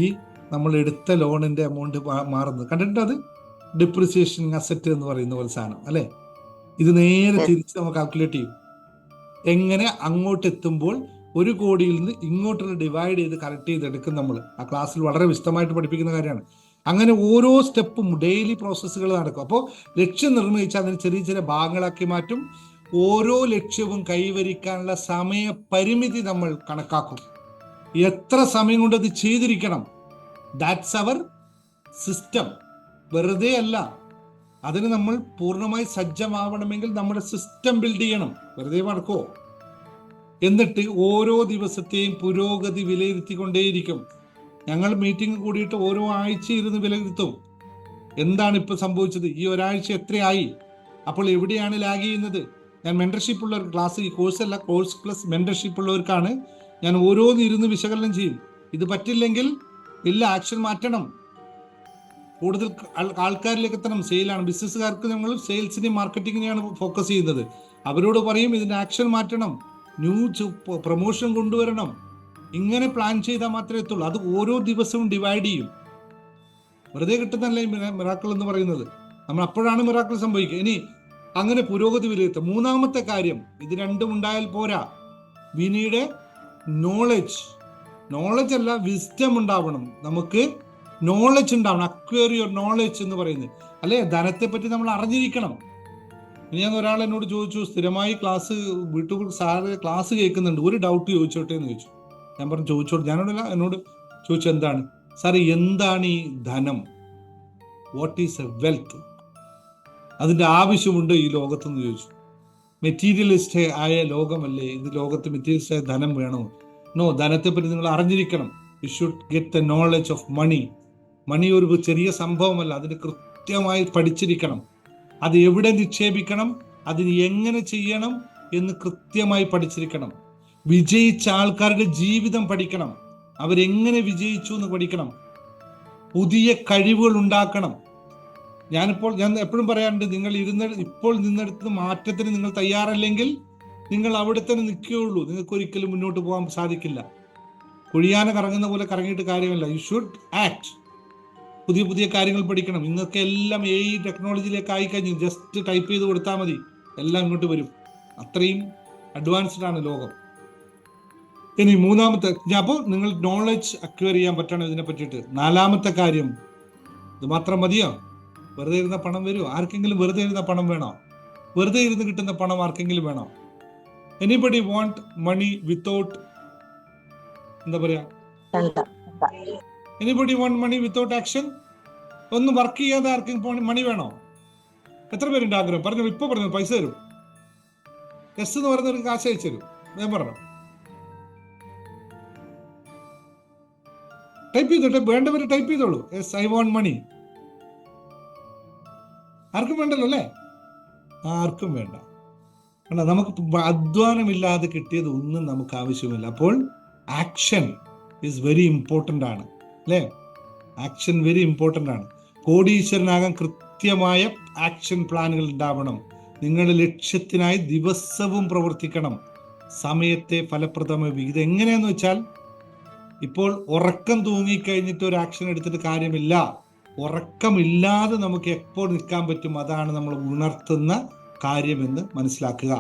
ഈ നമ്മൾ എടുത്ത ലോണിൻ്റെ എമൗണ്ട് മാറുന്നത് കണ്ടിട്ടുണ്ട്. അത് ഡിപ്രിസിയേഷൻ അസറ്റ് എന്ന് പറയുന്ന പോലെ സാധനം, അല്ലേ? ഇത് നേരെ തിരിച്ച് നമ്മൾ കാൽക്കുലേറ്റ് ചെയ്യും. എങ്ങനെ അങ്ങോട്ട് എത്തുമ്പോൾ 1 കോടിയിൽ നിന്ന് ഇങ്ങോട്ടുള്ള ഡിവൈഡ് ചെയ്ത് കറക്റ്റ് ചെയ്തെടുക്കും. നമ്മൾ ആ ക്ലാസ്സിൽ വളരെ വിശദമായിട്ട് പഠിപ്പിക്കുന്ന കാര്യമാണ്. അങ്ങനെ ഓരോ സ്റ്റെപ്പും ഡെയിലി പ്രോസസ്സുകൾ നടക്കും. അപ്പോൾ ലക്ഷ്യം നിർണ്ണയിച്ച് അതിന് ചെറിയ ചെറിയ ഭാഗങ്ങളാക്കി മാറ്റും. ഓരോ ലക്ഷ്യവും കൈവരിക്കാനുള്ള സമയപരിമിതി നമ്മൾ കണക്കാക്കും. എത്ര സമയം കൊണ്ട് അത് ചെയ്തിരിക്കണം. That's our system. വെറുതെ അല്ല. അതിന് നമ്മൾ പൂർണ്ണമായി സജ്ജമാവണമെങ്കിൽ നമ്മുടെ സിസ്റ്റം ബിൽഡ് ചെയ്യണം. വെറുതെ നടക്കോ? എന്നിട്ട് ഓരോ ദിവസത്തെയും പുരോഗതി വിലയിരുത്തിക്കൊണ്ടേയിരിക്കും. ഞങ്ങൾ മീറ്റിംഗ് കൂടിയിട്ട് ഓരോ ആഴ്ച ഇരുന്ന് വിലയിരുത്തും. എന്താണ് ഇപ്പൊ സംഭവിച്ചത്, ഈ ഒരാഴ്ച എത്രയായി, അപ്പോൾ എവിടെയാണ് ലാഗ് ചെയ്യുന്നത്. ഞാൻ മെന്റർഷിപ്പ് ഉള്ളവർക്ക് ക്ലാസ്, ഈ കോഴ്സല്ല, കോഴ്സ് പ്ലസ് മെന്റർഷിപ്പ് ഉള്ളവർക്കാണ് ഞാൻ ഓരോന്നിരുന്ന് വിശകലനം ചെയ്യും. ഇത് പറ്റില്ലെങ്കിൽ ഇല്ല, ആക്ഷൻ മാറ്റണം, കൂടുതൽ ആൾക്കാരിലേക്ക് എത്തണം. സെയിലാണ്, ബിസിനസ്സുകാർക്ക് നമ്മൾ സെയിൽസിനെയും മാർക്കറ്റിങ്ങിനെയാണ് ഫോക്കസ് ചെയ്യുന്നത്. അവരോട് പറയും ഇതിന്റെ ആക്ഷൻ മാറ്റണം, ന്യൂ പ്രൊമോഷൻ കൊണ്ടുവരണം. ഇങ്ങനെ പ്ലാൻ ചെയ്താൽ മാത്രമേ എത്തുള്ളൂ. അത് ഓരോ ദിവസവും ഡിവൈഡ് ചെയ്യും. വെറുതെ കിട്ടുന്നല്ല ഈ മിറാക്കിൾ എന്ന് പറയുന്നത്. നമ്മൾ അപ്പോഴാണ് മിറാക്കിൾ സംഭവിക്കുക. ഇനി അങ്ങനെ പുരോഗതി വിലയിരുത്തുക. മൂന്നാമത്തെ കാര്യം, ഇത് രണ്ടും ഉണ്ടായാൽ പോരാ. We need knowledge. നോളജ് അല്ല, വിസ്ഡം ഉണ്ടാവണം. നമുക്ക് നോളജ് ഉണ്ടാവണം. അക്വയർ യുവർ നോളജ് എന്ന് പറയുന്നത്, അല്ലെ? ധനത്തെ പറ്റി നമ്മൾ അറിഞ്ഞിരിക്കണം. ഞാൻ ഒരാൾ എന്നോട് ചോദിച്ചു, സ്ഥിരമായി ക്ലാസ് വീട്ടിൽ സാറ് ക്ലാസ് കേൾക്കുന്നുണ്ട്, ഒരു ഡൗട്ട് ചോദിച്ചോട്ടെ എന്ന് ചോദിച്ചു. ഞാൻ പറഞ്ഞു ചോദിച്ചോട്ടെ. എന്നോട് ചോദിച്ചു, എന്താണ് സാർ, എന്താണ് ഈ ധനം? What is A wealth? അതിന്റെ ആവശ്യമുണ്ട് ഈ ലോകത്തെന്ന് ചോദിച്ചു. മെറ്റീരിയലിസ്റ്റ് ആയ ലോകമല്ലേ ഇത്? ലോകത്ത് മെറ്റീരിയലിസ്റ്റ് ആയ ധനം വേണോ? നോ, ധനത്തെ പറ്റി നിങ്ങൾ അറിഞ്ഞിരിക്കണം. You should get the knowledge of money. Money ഒരു ചെറിയ സംഭവമല്ല, അതിന് കൃത്യമായി പഠിച്ചിരിക്കണം. അത് എവിടെ നിക്ഷേപിക്കണം, അതിന് എങ്ങനെ ചെയ്യണം എന്ന് കൃത്യമായി പഠിച്ചിരിക്കണം. വിജയിച്ച ആൾക്കാരുടെ ജീവിതം പഠിക്കണം, അവരെങ്ങനെ വിജയിച്ചു എന്ന് പഠിക്കണം. പുതിയ കഴിവുകൾ ഉണ്ടാക്കണം. ഞാൻ എപ്പോഴും പറയാറുണ്ട്, നിങ്ങൾ ഇപ്പോൾ നിന്നെടുത്ത് മാറ്റത്തിന് നിങ്ങൾ തയ്യാറല്ലെങ്കിൽ നിങ്ങൾ അവിടെ തന്നെ നിൽക്കുകയുള്ളൂ. നിങ്ങൾക്ക് ഒരിക്കലും മുന്നോട്ട് പോകാൻ സാധിക്കില്ല. കുഴിയാന കറങ്ങുന്ന പോലെ കറങ്ങിയിട്ട് കാര്യമില്ല. You should act. പുതിയ പുതിയ കാര്യങ്ങൾ പഠിക്കണം. ഇന്നൊക്കെ എല്ലാം AI ടെക്നോളജിയിലേക്ക് ആയിക്കഴിഞ്ഞു. ജസ്റ്റ് ടൈപ്പ് ചെയ്ത് കൊടുത്താൽ മതി, എല്ലാം ഇങ്ങോട്ട് വരും. അത്രയും അഡ്വാൻസ്ഡ് ആണ് ലോകം. ഇനി മൂന്നാമത്തെ, അപ്പോൾ നിങ്ങൾ നോളജ് അക്വയർ ചെയ്യാൻ പറ്റണം ഇതിനെ പറ്റിയിട്ട്. നാലാമത്തെ കാര്യം, ഇത് മാത്രം മതിയോ? വെറുതെ ഇരുന്ന പണം വരുമോ? ആർക്കെങ്കിലും വെറുതെ ഇരുന്ന പണം വേണോ? വെറുതെ ഇരുന്ന് കിട്ടുന്ന പണം ആർക്കെങ്കിലും വേണോ? എനിബഡി വാണ്ട് മണി വിത്തൗട്ട്, എന്താ പറയാ, anybody want money without action? ഒന്ന് വർക്ക് ചെയ്യാതെ ആർക്കെങ്കിലും മണി വേണോ? എത്ര പേരുണ്ട് ആഗ്രഹം? പറഞ്ഞു, ഇപ്പൊ പറഞ്ഞു, പൈസ തരും. എസ് എന്ന് പറയുന്ന ഒരു കാശ് അയച്ചു തരും. ഞാൻ പറഞ്ഞു, ടൈപ്പ് ചെയ്തോട്ടെ, വേണ്ടവര് ടൈപ്പ് ചെയ്തോളൂ. യെസ്, ഐ വാണ്ട് മണി. ആർക്കും വേണ്ടല്ലോ അല്ലേ? ആർക്കും വേണ്ട. നമുക്ക് അധ്വാനമില്ലാതെ കിട്ടിയത് ഒന്നും നമുക്ക് ആവശ്യമില്ല. അപ്പോൾ ആക്ഷൻ ഈസ് വെരി ഇമ്പോർട്ടൻ്റ് ആണ്, അല്ലേ? ആക്ഷൻ വെരി ഇമ്പോർട്ടൻ്റ് ആണ്. കോടീശ്വരനാകാൻ കൃത്യമായ ആക്ഷൻ പ്ലാനുകൾ ഉണ്ടാവണം. നിങ്ങളുടെ ലക്ഷ്യത്തിനായി ദിവസവും പ്രവർത്തിക്കണം. സമയത്തെ ഫലപ്രദമായി. ഇത് എങ്ങനെയാന്ന് വെച്ചാൽ, ഇപ്പോൾ ഉറക്കം തൂങ്ങിക്കഴിഞ്ഞിട്ട് ഒരു ആക്ഷൻ എടുത്തിട്ട് കാര്യമില്ല. ഉറക്കമില്ലാതെ നമുക്ക് എപ്പോൾ നിൽക്കാൻ പറ്റും, അതാണ് നമ്മൾ ഉണർത്തുന്ന കാര്യമെന്ന് മനസ്സിലാക്കുക.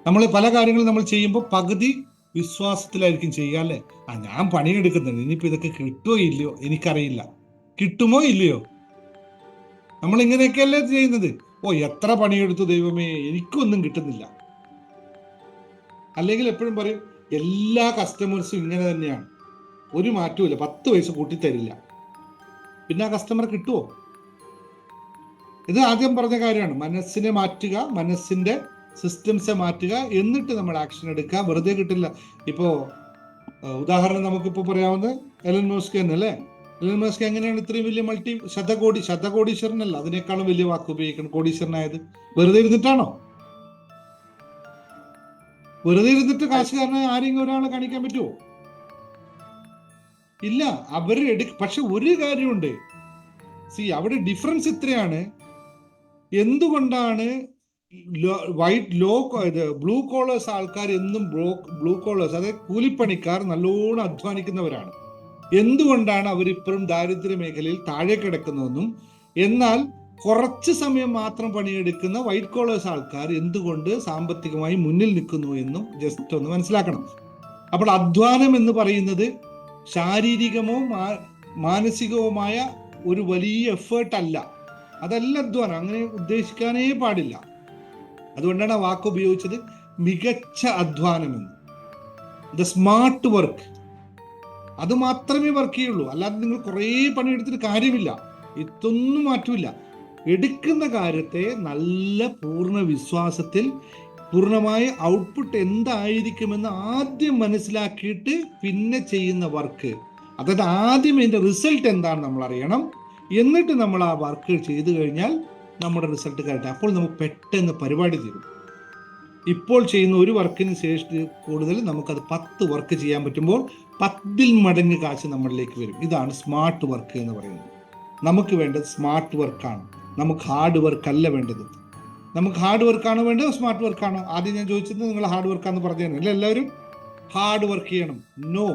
നമ്മൾ പല കാര്യങ്ങളും നമ്മൾ ചെയ്യുമ്പോൾ പകുതി വിശ്വാസത്തിലായിരിക്കും ചെയ്യുക, അല്ലേ? ഞാൻ പണിയെടുക്കുന്നുണ്ട്, ഇനിയിപ്പോൾ ഇതൊക്കെ കിട്ടുമോ ഇല്ലയോ എനിക്കറിയില്ല. കിട്ടുമോ ഇല്ലയോ? നമ്മൾ ഇങ്ങനെയൊക്കെയല്ലേ ചെയ്യുന്നത്. എത്ര പണിയെടുത്തു ദൈവമേ, എനിക്കൊന്നും കിട്ടുന്നില്ല. അല്ലെങ്കിൽ എപ്പോഴും പറയും, എല്ലാ കസ്റ്റമേഴ്സും ഇങ്ങനെ തന്നെയാണ്, ഒരു മാറ്റവും 10 പൈസ കൂട്ടിത്തരില്ല. പിന്നെ ആ കസ്റ്റമർ കിട്ടുമോ? ഇത് ആദ്യം പറഞ്ഞ കാര്യമാണ്. മനസ്സിനെ മാറ്റുക, മനസ്സിന്റെ സിസ്റ്റംസെ മാറ്റുക, എന്നിട്ട് നമ്മൾ ആക്ഷൻ എടുക്കുക. വെറുതെ കിട്ടില്ല. ഇപ്പോ ഉദാഹരണം നമുക്കിപ്പോ പറയാവുന്നത് എലൻ മസ്ക് തന്നെ, അല്ലേ? എലൻ മസ്ക് എങ്ങനെയാണ് ഇത്രയും വലിയ ശതകോടീശ്വരനല്ല, അതിനേക്കാളും വലിയ വാക്ക് ഉപയോഗിക്കണം, കോടീശ്വരനായത്? വെറുതെ ഇരുന്നിട്ടാണോ? വെറുതെ ഇരുന്നിട്ട് കാശുകാരനെ ആരെങ്കിലും ഒരാളെ കാണിക്കാൻ പറ്റുമോ? ഇല്ല. പക്ഷെ ഒരു കാര്യമുണ്ട്, അവിടെ ഡിഫറൻസ് ഇത്രയാണ്. എന്തുകൊണ്ടാണ് ബ്ലൂ കോളേഴ്സ് ആൾക്കാർ എന്നും ബ്ലൂ കോളേഴ്സ്, അതായത് കൂലിപ്പണിക്കാർ നല്ലോണം അധ്വാനിക്കുന്നവരാണ്, എന്തുകൊണ്ടാണ് അവരിപ്പോഴും ദാരിദ്ര്യ മേഖലയിൽ താഴെ കിടക്കുന്നതെന്നും, എന്നാൽ കുറച്ച് സമയം മാത്രം പണിയെടുക്കുന്ന വൈറ്റ് കോളേഴ്സ് ആൾക്കാർ എന്തുകൊണ്ട് സാമ്പത്തികമായി മുന്നിൽ നിൽക്കുന്നു എന്നും ജസ്റ്റ് ഒന്ന് മനസ്സിലാക്കണം. അപ്പോൾ അധ്വാനം എന്ന് പറയുന്നത് ശാരീരികമോ മാനസികവുമായ ഒരു വലിയ എഫേർട്ട് അല്ല. അതല്ല അധ്വാനം, അങ്ങനെ ഉദ്ദേശിക്കാനേ പാടില്ല. അതുകൊണ്ടാണ് ആ വാക്ക് ഉപയോഗിച്ചത്, മികച്ച അധ്വാനം എന്ന്. ദ സ്മാർട്ട് വർക്ക്, അത് മാത്രമേ വർക്ക് ചെയ്യുള്ളൂ. അല്ലാതെ നിങ്ങൾ കുറേ പണിയെടുത്തിട്ട് കാര്യമില്ല. ഇതൊന്നും മാറ്റമില്ല. എടുക്കുന്ന കാര്യത്തെ നല്ല പൂർണ്ണ വിശ്വാസത്തിൽ പൂർണ്ണമായ ഔട്ട്പുട്ട് എന്തായിരിക്കുമെന്ന് ആദ്യം മനസ്സിലാക്കിയിട്ട് പിന്നെ ചെയ്യുന്ന വർക്ക്, അതായത് ആദ്യം അതിന്റെ റിസൾട്ട് എന്താണ് നമ്മൾ അറിയണം. എന്നിട്ട് നമ്മൾ ആ വർക്ക് ചെയ്തു കഴിഞ്ഞാൽ നമ്മുടെ റിസൾട്ട് കറക്റ്റ്. അപ്പോൾ നമുക്ക് പെട്ടെന്ന് പരിപാടി തീരും. ഇപ്പോൾ ചെയ്യുന്ന ഒരു വർക്കിന് ശേഷം കൂടുതൽ നമുക്കത് 10 വർക്ക് ചെയ്യാൻ പറ്റുമ്പോൾ 10 മടങ്ങ് കാശ് നമ്മളിലേക്ക് വരും. ഇതാണ് സ്മാർട്ട് വർക്ക് എന്ന് പറയുന്നത്. നമുക്ക് വേണ്ടത് സ്മാർട്ട് വർക്കാണ്, നമുക്ക് ഹാർഡ് വർക്ക് അല്ല വേണ്ടത്. നമുക്ക് ഹാർഡ് വർക്കാണോ വേണ്ടത്, സ്മാർട്ട് വർക്കാണോ? ആദ്യം ഞാൻ ചോദിച്ചത് നിങ്ങൾ ഹാർഡ് വർക്കാന്ന് പറഞ്ഞു അല്ല, എല്ലാവരും ഹാർഡ് വർക്ക് ചെയ്യണം. No,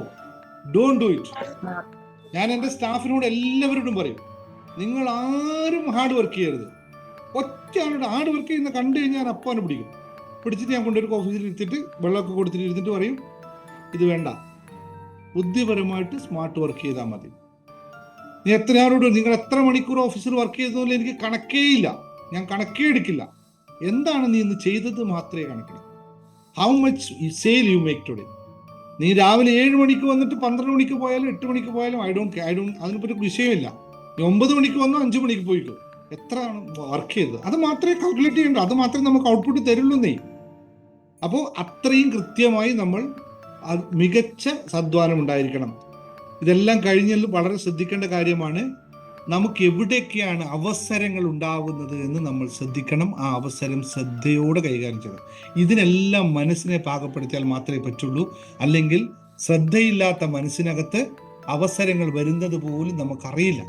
don't do it. ഞാൻ എൻ്റെ സ്റ്റാഫിനോട് എല്ലാവരോടും പറയും, നിങ്ങൾ ആരും ഹാർഡ് വർക്ക് ചെയ്യരുത്. ഒറ്റ ആളോട് ഹാർഡ് വർക്ക് ചെയ്യുന്ന കണ്ടു കഴിഞ്ഞാൽ അപ്പാനെ പിടിച്ചിട്ട് ഞാൻ കൊണ്ടൊരു ഓഫീസിൽ ഇരുത്തിട്ട് വെള്ളമൊക്കെ കൊടുത്തിട്ട് ഇരുന്നിട്ട് പറയും, ഇത് വേണ്ട, ബുദ്ധിപരമായിട്ട് സ്മാർട്ട് വർക്ക് ചെയ്താൽ മതി. നീ എത്ര ആളോട്, നിങ്ങൾ എത്ര മണിക്കൂർ ഓഫീസിൽ വർക്ക് ചെയ്തതുപോലെ എനിക്ക് കണക്കേ ഇല്ല, ഞാൻ കണക്കേ എടുക്കില്ല. എന്താണ് നീ ഇന്ന് ചെയ്തത് മാത്രമേ കണക്കിടൂ. How much sale you make today. നീ രാവിലെ 7 മണിക്ക് വന്നിട്ട് 12 മണിക്ക് പോയാലും 8 മണിക്ക് പോയാലും ഐ ഡോണ്ട് അതിനെപ്പറ്റി വിഷയമില്ല. നീ 9 മണിക്ക് വന്നോ 5 മണിക്ക് പോയിക്കോ, എത്രയാണ് വർക്ക് ചെയ്തത് അത് മാത്രമേ കാൽക്കുലേറ്റ് ചെയ്യണ്ടോ, അത് മാത്രമേ നമുക്ക് ഔട്ട്പുട്ട് തരുള്ളൂ എന്നേ. അപ്പോൾ അത്രയും കൃത്യമായി നമ്മൾ മികച്ച സദ്വാനം ഉണ്ടായിരിക്കണം. ഇതെല്ലാം കഴിഞ്ഞാൽ വളരെ ശ്രദ്ധിക്കേണ്ട കാര്യമാണ്, നമുക്ക് എവിടെയൊക്കെയാണ് അവസരങ്ങൾ ഉണ്ടാവുന്നത് എന്ന് നമ്മൾ ശ്രദ്ധിക്കണം. ആ അവസരം ശ്രദ്ധയോടെ കൈകാര്യം ചെയ്യണം. ഇതിനെല്ലാം മനസ്സിനെ പാകപ്പെടുത്തിയാൽ മാത്രമേ പറ്റുള്ളൂ. അല്ലെങ്കിൽ ശ്രദ്ധയില്ലാത്ത മനസ്സിനകത്ത് അവസരങ്ങൾ വരുന്നത് പോലും നമുക്കറിയില്ല.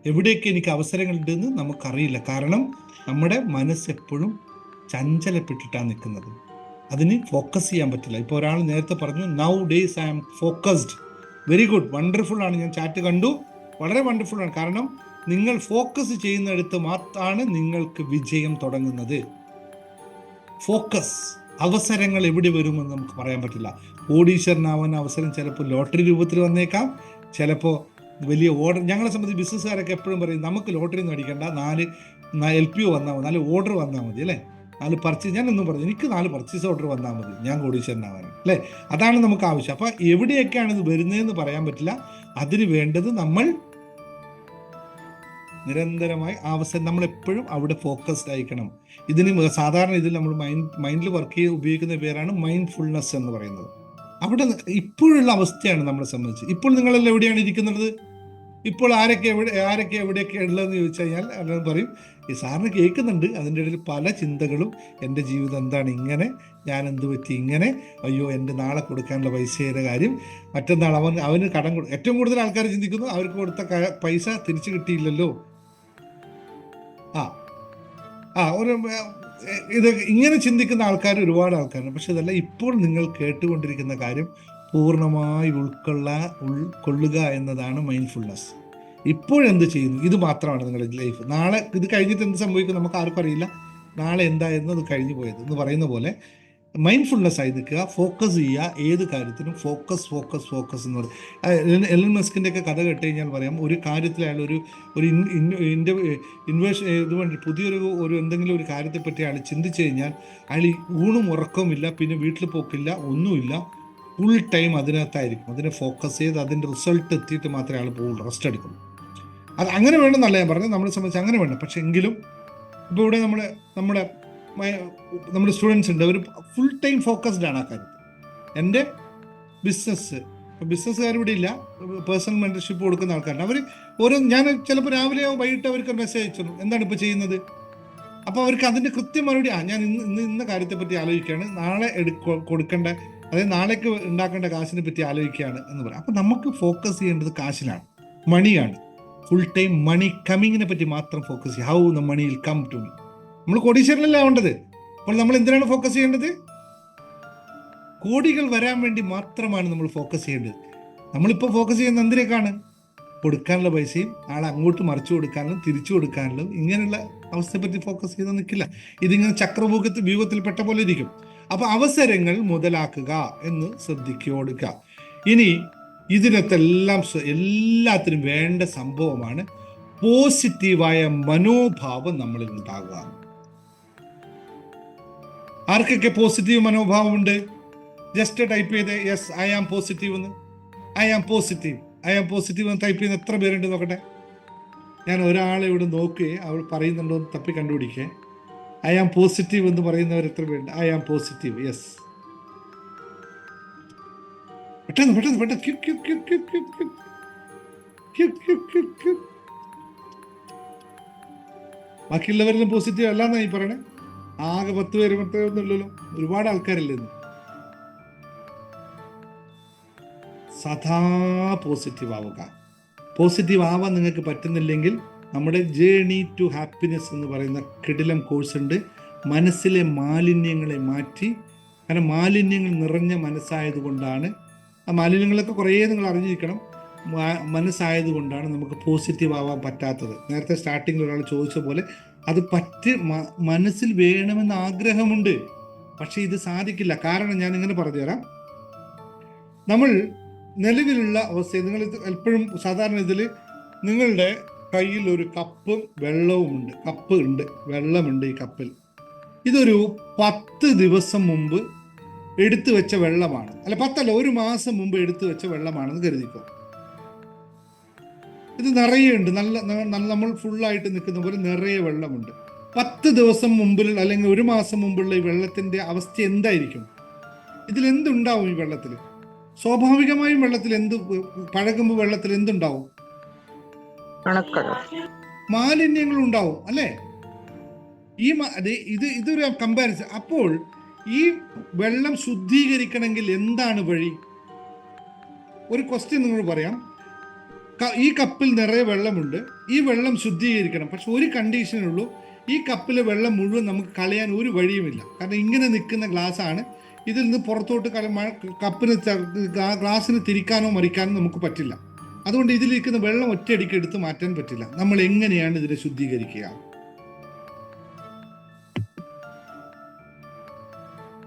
എവിടെയൊക്കെ എനിക്ക് അവസരങ്ങളുണ്ടെന്ന് നമുക്കറിയില്ല. കാരണം നമ്മുടെ മനസ്സെപ്പോഴും ചഞ്ചലപ്പെട്ടിട്ടാണ് നിൽക്കുന്നത്. അതിന് ഫോക്കസ് ചെയ്യാൻ പറ്റില്ല. ഇപ്പോൾ ഒരാൾ നേരത്തെ പറഞ്ഞു, nowadays I am focused. Very good, wonderful ആണ്. ഞാൻ ചാറ്റ് കണ്ടു, വളരെ വണ്ടർഫുൾ ആണ്. കാരണം നിങ്ങൾ ഫോക്കസ് ചെയ്യുന്നിടത്ത് മാത്രമാണ് നിങ്ങൾക്ക് വിജയം തുടങ്ങുന്നത്. ഫോക്കസ്. അവസരങ്ങൾ എവിടെ വരുമെന്ന് നമുക്ക് പറയാൻ പറ്റില്ല. കോടീശ്വരനാവാൻ അവസരം ചിലപ്പോൾ ലോട്ടറി രൂപത്തിൽ വന്നേക്കാം, ചിലപ്പോൾ വലിയ ഓർഡർ. ഞങ്ങളെ സംബന്ധിച്ച് ബിസിനസ്സുകാരൊക്കെ എപ്പോഴും പറയും, നമുക്ക് ലോട്ടറി ഒന്നും അടിക്കണ്ട, 4 LPO വന്നാൽ മതി, 4 ഓർഡർ വന്നാൽ മതി അല്ലേ, 4 പർച്ചേസ്. ഞാനൊന്നും പറഞ്ഞു, എനിക്ക് 4 പർച്ചേസ് ഓർഡർ വന്നാൽ മതി, ഞാൻ കോടീശ്വരനാവാൻ അല്ലേ. അതാണ് നമുക്ക് ആവശ്യം. അപ്പോൾ എവിടെയൊക്കെയാണ് ഇത് വരുന്നതെന്ന് പറയാൻ പറ്റില്ല. അതിന് വേണ്ടത് നമ്മൾ നിരന്തരമായി അവസരം, നമ്മളെപ്പോഴും അവിടെ ഫോക്കസ്ഡ് ആയിരിക്കണം. ഇതിന് സാധാരണ ഇതിൽ നമ്മൾ മൈൻഡിൽ വർക്ക് ചെയ്ത് ഉപയോഗിക്കുന്ന പേരാണ് മൈൻഡ്ഫുൾനെസ് എന്ന് പറയുന്നത്. അവിടെ ഇപ്പോഴുള്ള അവസ്ഥയാണ് നമ്മളെ സംബന്ധിച്ച്. ഇപ്പോൾ നിങ്ങളെല്ലാം എവിടെയാണ് ഇരിക്കുന്നത്? ഇപ്പോൾ ആരൊക്കെ എവിടെയൊക്കെ ഉള്ളതെന്ന് ചോദിച്ചു കഴിഞ്ഞാൽ എല്ലാവരും പറയും, ഈ സാറിന് കേൾക്കുന്നുണ്ട്, അതിൻ്റെ ഇടയിൽ പല ചിന്തകളും, എൻ്റെ ജീവിതം എന്താണ് ഇങ്ങനെ, ഞാൻ എന്ത് പറ്റി ഇങ്ങനെ, അയ്യോ എൻ്റെ നാളെ കൊടുക്കാനുള്ള പൈസയുടെ കാര്യം, മറ്റന്നാൾ അവന് കടം ഏറ്റവും കൂടുതൽ ആൾക്കാർ ചിന്തിക്കുന്നു, അവർക്ക് കൊടുത്ത പൈസ തിരിച്ചു കിട്ടിയില്ലല്ലോ. ഒരു ഇത് ഇങ്ങനെ ചിന്തിക്കുന്ന ആൾക്കാർ ഒരുപാട് ആൾക്കാരുണ്ട്. പക്ഷെ ഇതല്ല, ഇപ്പോൾ നിങ്ങൾ കേട്ടുകൊണ്ടിരിക്കുന്ന കാര്യം പൂർണ്ണമായി ഉൾക്കൊള്ളുക എന്നതാണ് മൈൻഡ്ഫുൾനെസ്. ഇപ്പോഴെന്ത് ചെയ്യുന്നു, ഇത് മാത്രമാണ് നിങ്ങളുടെ ലൈഫ്. നാളെ ഇത് കഴിഞ്ഞിട്ട് എന്ത് സംഭവിക്കും നമുക്ക് ആർക്കും അറിയില്ല. നാളെ എന്തായിരുന്നു അത് കഴിഞ്ഞു പോയത് എന്ന് പറയുന്ന പോലെ മൈൻഡ്ഫുൾനെസ് ആയി നിൽക്കുക, ഫോക്കസ് ചെയ്യുക. ഏത് കാര്യത്തിനും ഫോക്കസ് ഫോക്കസ് ഫോക്കസ് എന്ന് പറയും. എലൻ മസ്കിൻ്റെ ഒക്കെ കഥ കേട്ട് കഴിഞ്ഞാൽ പറയാം, ഒരു കാര്യത്തിൽ അയാൾ ഒരു ഇൻവേഷൻ ഇത് വേണ്ടി പുതിയൊരു എന്തെങ്കിലും ഒരു കാര്യത്തെപ്പറ്റി അയാൾ ചിന്തിച്ചു കഴിഞ്ഞാൽ അയാൾ ഊണും ഉറക്കവുമില്ല, പിന്നെ വീട്ടിൽ പോക്കില്ല, ഒന്നുമില്ല, ഫുൾ ടൈം അതിനകത്തായിരിക്കും. അതിനെ ഫോക്കസ് ചെയ്ത് അതിൻ്റെ റിസൾട്ട് എത്തിയിട്ട് മാത്രമേ അയാൾ പോകുള്ളൂ, റെസ്റ്റ് എടുക്കുള്ളൂ. അത് അങ്ങനെ വേണമെന്നല്ല ഞാൻ പറഞ്ഞത്, നമ്മളെ സംബന്ധിച്ച് അങ്ങനെ വേണം. പക്ഷെ എങ്കിലും ഇപ്പോൾ ഇവിടെ നമ്മുടെ സ്റ്റുഡൻസ് ഉണ്ട്, അവർ ഫുൾ ടൈം ഫോക്കസ്ഡ് ആണ് ആ കാര്യത്തിൽ. എൻ്റെ ബിസിനസ്സുകാർ ഇവിടെ ഇല്ല, പേഴ്സണൽ മെൻറ്റർഷിപ്പ് കൊടുക്കുന്ന ആൾക്കാരുണ്ട്. അവർ ഞാൻ ചിലപ്പോൾ രാവിലെയോ വൈകിട്ട് അവർക്ക് മെസ്സേജ് അയച്ചു, എന്താണ് ഇപ്പോൾ ചെയ്യുന്നത്. അപ്പോൾ അവർക്ക് അതിൻ്റെ കൃത്യം മറുപടി, ഞാൻ ഇന്ന കാര്യത്തെപ്പറ്റി ആലോചിക്കുകയാണ്, നാളെ കൊടുക്കേണ്ട, അതായത് നാളേക്ക് ഉണ്ടാക്കേണ്ട കാശിനെ പറ്റി ആലോചിക്കുകയാണ് എന്ന് പറയാം. അപ്പം നമുക്ക് ഫോക്കസ് ചെയ്യേണ്ടത് കാശിലാണ്, മണിയാണ്. ഫുൾ ടൈം മണി കമ്മിങ്ങിനെ പറ്റി മാത്രം ഫോക്കസ് ചെയ്യുക. How the money will come to me. നമ്മൾ കോടീശ്വരനല്ലേ ആവേണ്ടത്. അപ്പോൾ നമ്മൾ എന്തിനാണ് ഫോക്കസ് ചെയ്യേണ്ടത്? കോടികൾ വരാൻ വേണ്ടി മാത്രമാണ് നമ്മൾ ഫോക്കസ് ചെയ്യേണ്ടത്. നമ്മളിപ്പോൾ ഫോക്കസ് ചെയ്യുന്ന എന്തിനേക്കാണ്? കൊടുക്കാനുള്ള പൈസയും നാളെ അങ്ങോട്ട് മറിച്ചു കൊടുക്കാനും തിരിച്ചു കൊടുക്കാനും ഇങ്ങനെയുള്ള അവസ്ഥയെപ്പറ്റി ഫോക്കസ് ചെയ്ത് നിൽക്കില്ല. ഇതിങ്ങനെ വ്യൂഹത്തിൽപ്പെട്ട പോലെ ഇരിക്കും. അപ്പോൾ അവസരങ്ങൾ മുതലാക്കുക എന്ന് ശ്രദ്ധിക്കുക. ഇനി എല്ലാത്തിനും വേണ്ട സംഭവമാണ് പോസിറ്റീവായ മനോഭാവം നമ്മളിൽ ഉണ്ടാകുക. ആർക്കൊക്കെ പോസിറ്റീവ് മനോഭാവമുണ്ട്? ജസ്റ്റ് ടൈപ്പ് ചെയ്ത് യെസ് ഐ ആം പോസിറ്റീവ് എന്ന്. ഐ ആം പോസിറ്റീവ് എന്ന് ടൈപ്പ് ചെയ്യുന്ന എത്ര പേരുണ്ട് നോക്കട്ടെ. ഞാൻ ഒരാളെ ഇവിടെ നോക്കുകയെ അവൾ പറയുന്നുണ്ടോ എന്ന് തപ്പി കണ്ടുപിടിക്കേ. ഐ ആം പോസിറ്റീവ് എന്ന് പറയുന്നവർ എത്ര പേരുണ്ട്? I am positive, yes. പെട്ടെന്ന് ബാക്കിയുള്ളവരെല്ലാം പോസിറ്റീവ് അല്ലാന്നാ ഈ പറയണേ. ആകെ 10 പേര് ഒന്നുമില്ലല്ലോ, ഒരുപാട് ആൾക്കാരല്ലേ ഇന്ന്. സദാ പോസിറ്റീവ് ആവുക. പോസിറ്റീവ് ആവാൻ നിങ്ങൾക്ക് പറ്റുന്നില്ലെങ്കിൽ നമ്മുടെ ജേണി ടു ഹാപ്പിനെസ് എന്ന് പറയുന്ന കിടിലം കോഴ്സ് ഉണ്ട്. മനസ്സിലെ മാലിന്യങ്ങളെ മാറ്റി, കാരണം മാലിന്യങ്ങൾ നിറഞ്ഞ മനസ്സായതുകൊണ്ടാണ്, ആ മാലിന്യങ്ങളൊക്കെ കുറേ നിങ്ങൾ അറിഞ്ഞിരിക്കണം. മനസ്സായതുകൊണ്ടാണ് നമുക്ക് പോസിറ്റീവ് ആവാൻ പറ്റാത്തത്. നേരത്തെ സ്റ്റാർട്ടിങ്ങിൽ ഒരാൾ ചോദിച്ച പോലെ അത് മനസ്സിൽ വേണമെന്ന് ആഗ്രഹമുണ്ട്, പക്ഷെ ഇത് സാധിക്കില്ല. കാരണം ഞാൻ ഇങ്ങനെ പറഞ്ഞുതരാം. നമ്മൾ നിലവിലുള്ള അവസ്ഥയിൽ നിങ്ങൾ എപ്പോഴും സാധാരണ ഇതിൽ നിങ്ങളുടെ കയ്യിൽ ഒരു കപ്പും വെള്ളവുമുണ്ട്, വെള്ളമുണ്ട് ഈ കപ്പിൽ. ഇതൊരു 10 ദിവസം മുമ്പ് എടുത്തു വെച്ച വെള്ളമാണ്, അല്ല 10 അല്ല, 1 മാസം മുമ്പ് എടുത്തു വെച്ച വെള്ളമാണെന്ന് കരുതിക്കോ. ഇത് നിറയെ ഉണ്ട്, നമ്മൾ ഫുള്ളായിട്ട് നിൽക്കുന്ന പോലെ നിറയെ വെള്ളമുണ്ട്. 10 ദിവസം മുമ്പിൽ അല്ലെങ്കിൽ 1 മാസം മുമ്പുള്ള ഈ വെള്ളത്തിന്റെ അവസ്ഥ എന്തായിരിക്കും? ഇതിലെന്തുണ്ടാവും? ഈ വെള്ളത്തിൽ സ്വാഭാവികമായും പഴകുമ്പോൾ വെള്ളത്തിൽ എന്തുണ്ടാവും? മാലിന്യങ്ങൾ ഉണ്ടാവും അല്ലേ? ഇതൊരു കമ്പാരിസൺ. അപ്പോൾ ഈ വെള്ളം ശുദ്ധീകരിക്കണമെങ്കിൽ എന്താണ് വഴി? ഒരു ക്വസ്റ്റ്യൻ നിങ്ങൾ പറയാം. ഈ കപ്പിൽ നിറയെ വെള്ളമുണ്ട്, ഈ വെള്ളം ശുദ്ധീകരിക്കണം. പക്ഷെ ഒരു കണ്ടീഷനുള്ളൂ, ഈ കപ്പിലെ വെള്ളം മുഴുവൻ നമുക്ക് കളയാൻ ഒരു വഴിയുമില്ല. കാരണം ഇങ്ങനെ നിൽക്കുന്ന ഗ്ലാസ് ആണ്, ഇതിൽ നിന്ന് പുറത്തോട്ട് കപ്പിന് ഗ്ലാസ്സിന് തിരിക്കാനോ മറിക്കാനോ നമുക്ക് പറ്റില്ല. അതുകൊണ്ട് ഇതിലിരിക്കുന്ന വെള്ളം ഒറ്റയടിക്ക് എടുത്ത് മാറ്റാൻ പറ്റില്ല. നമ്മൾ എങ്ങനെയാണ് ഇതിനെ ശുദ്ധീകരിക്കുക?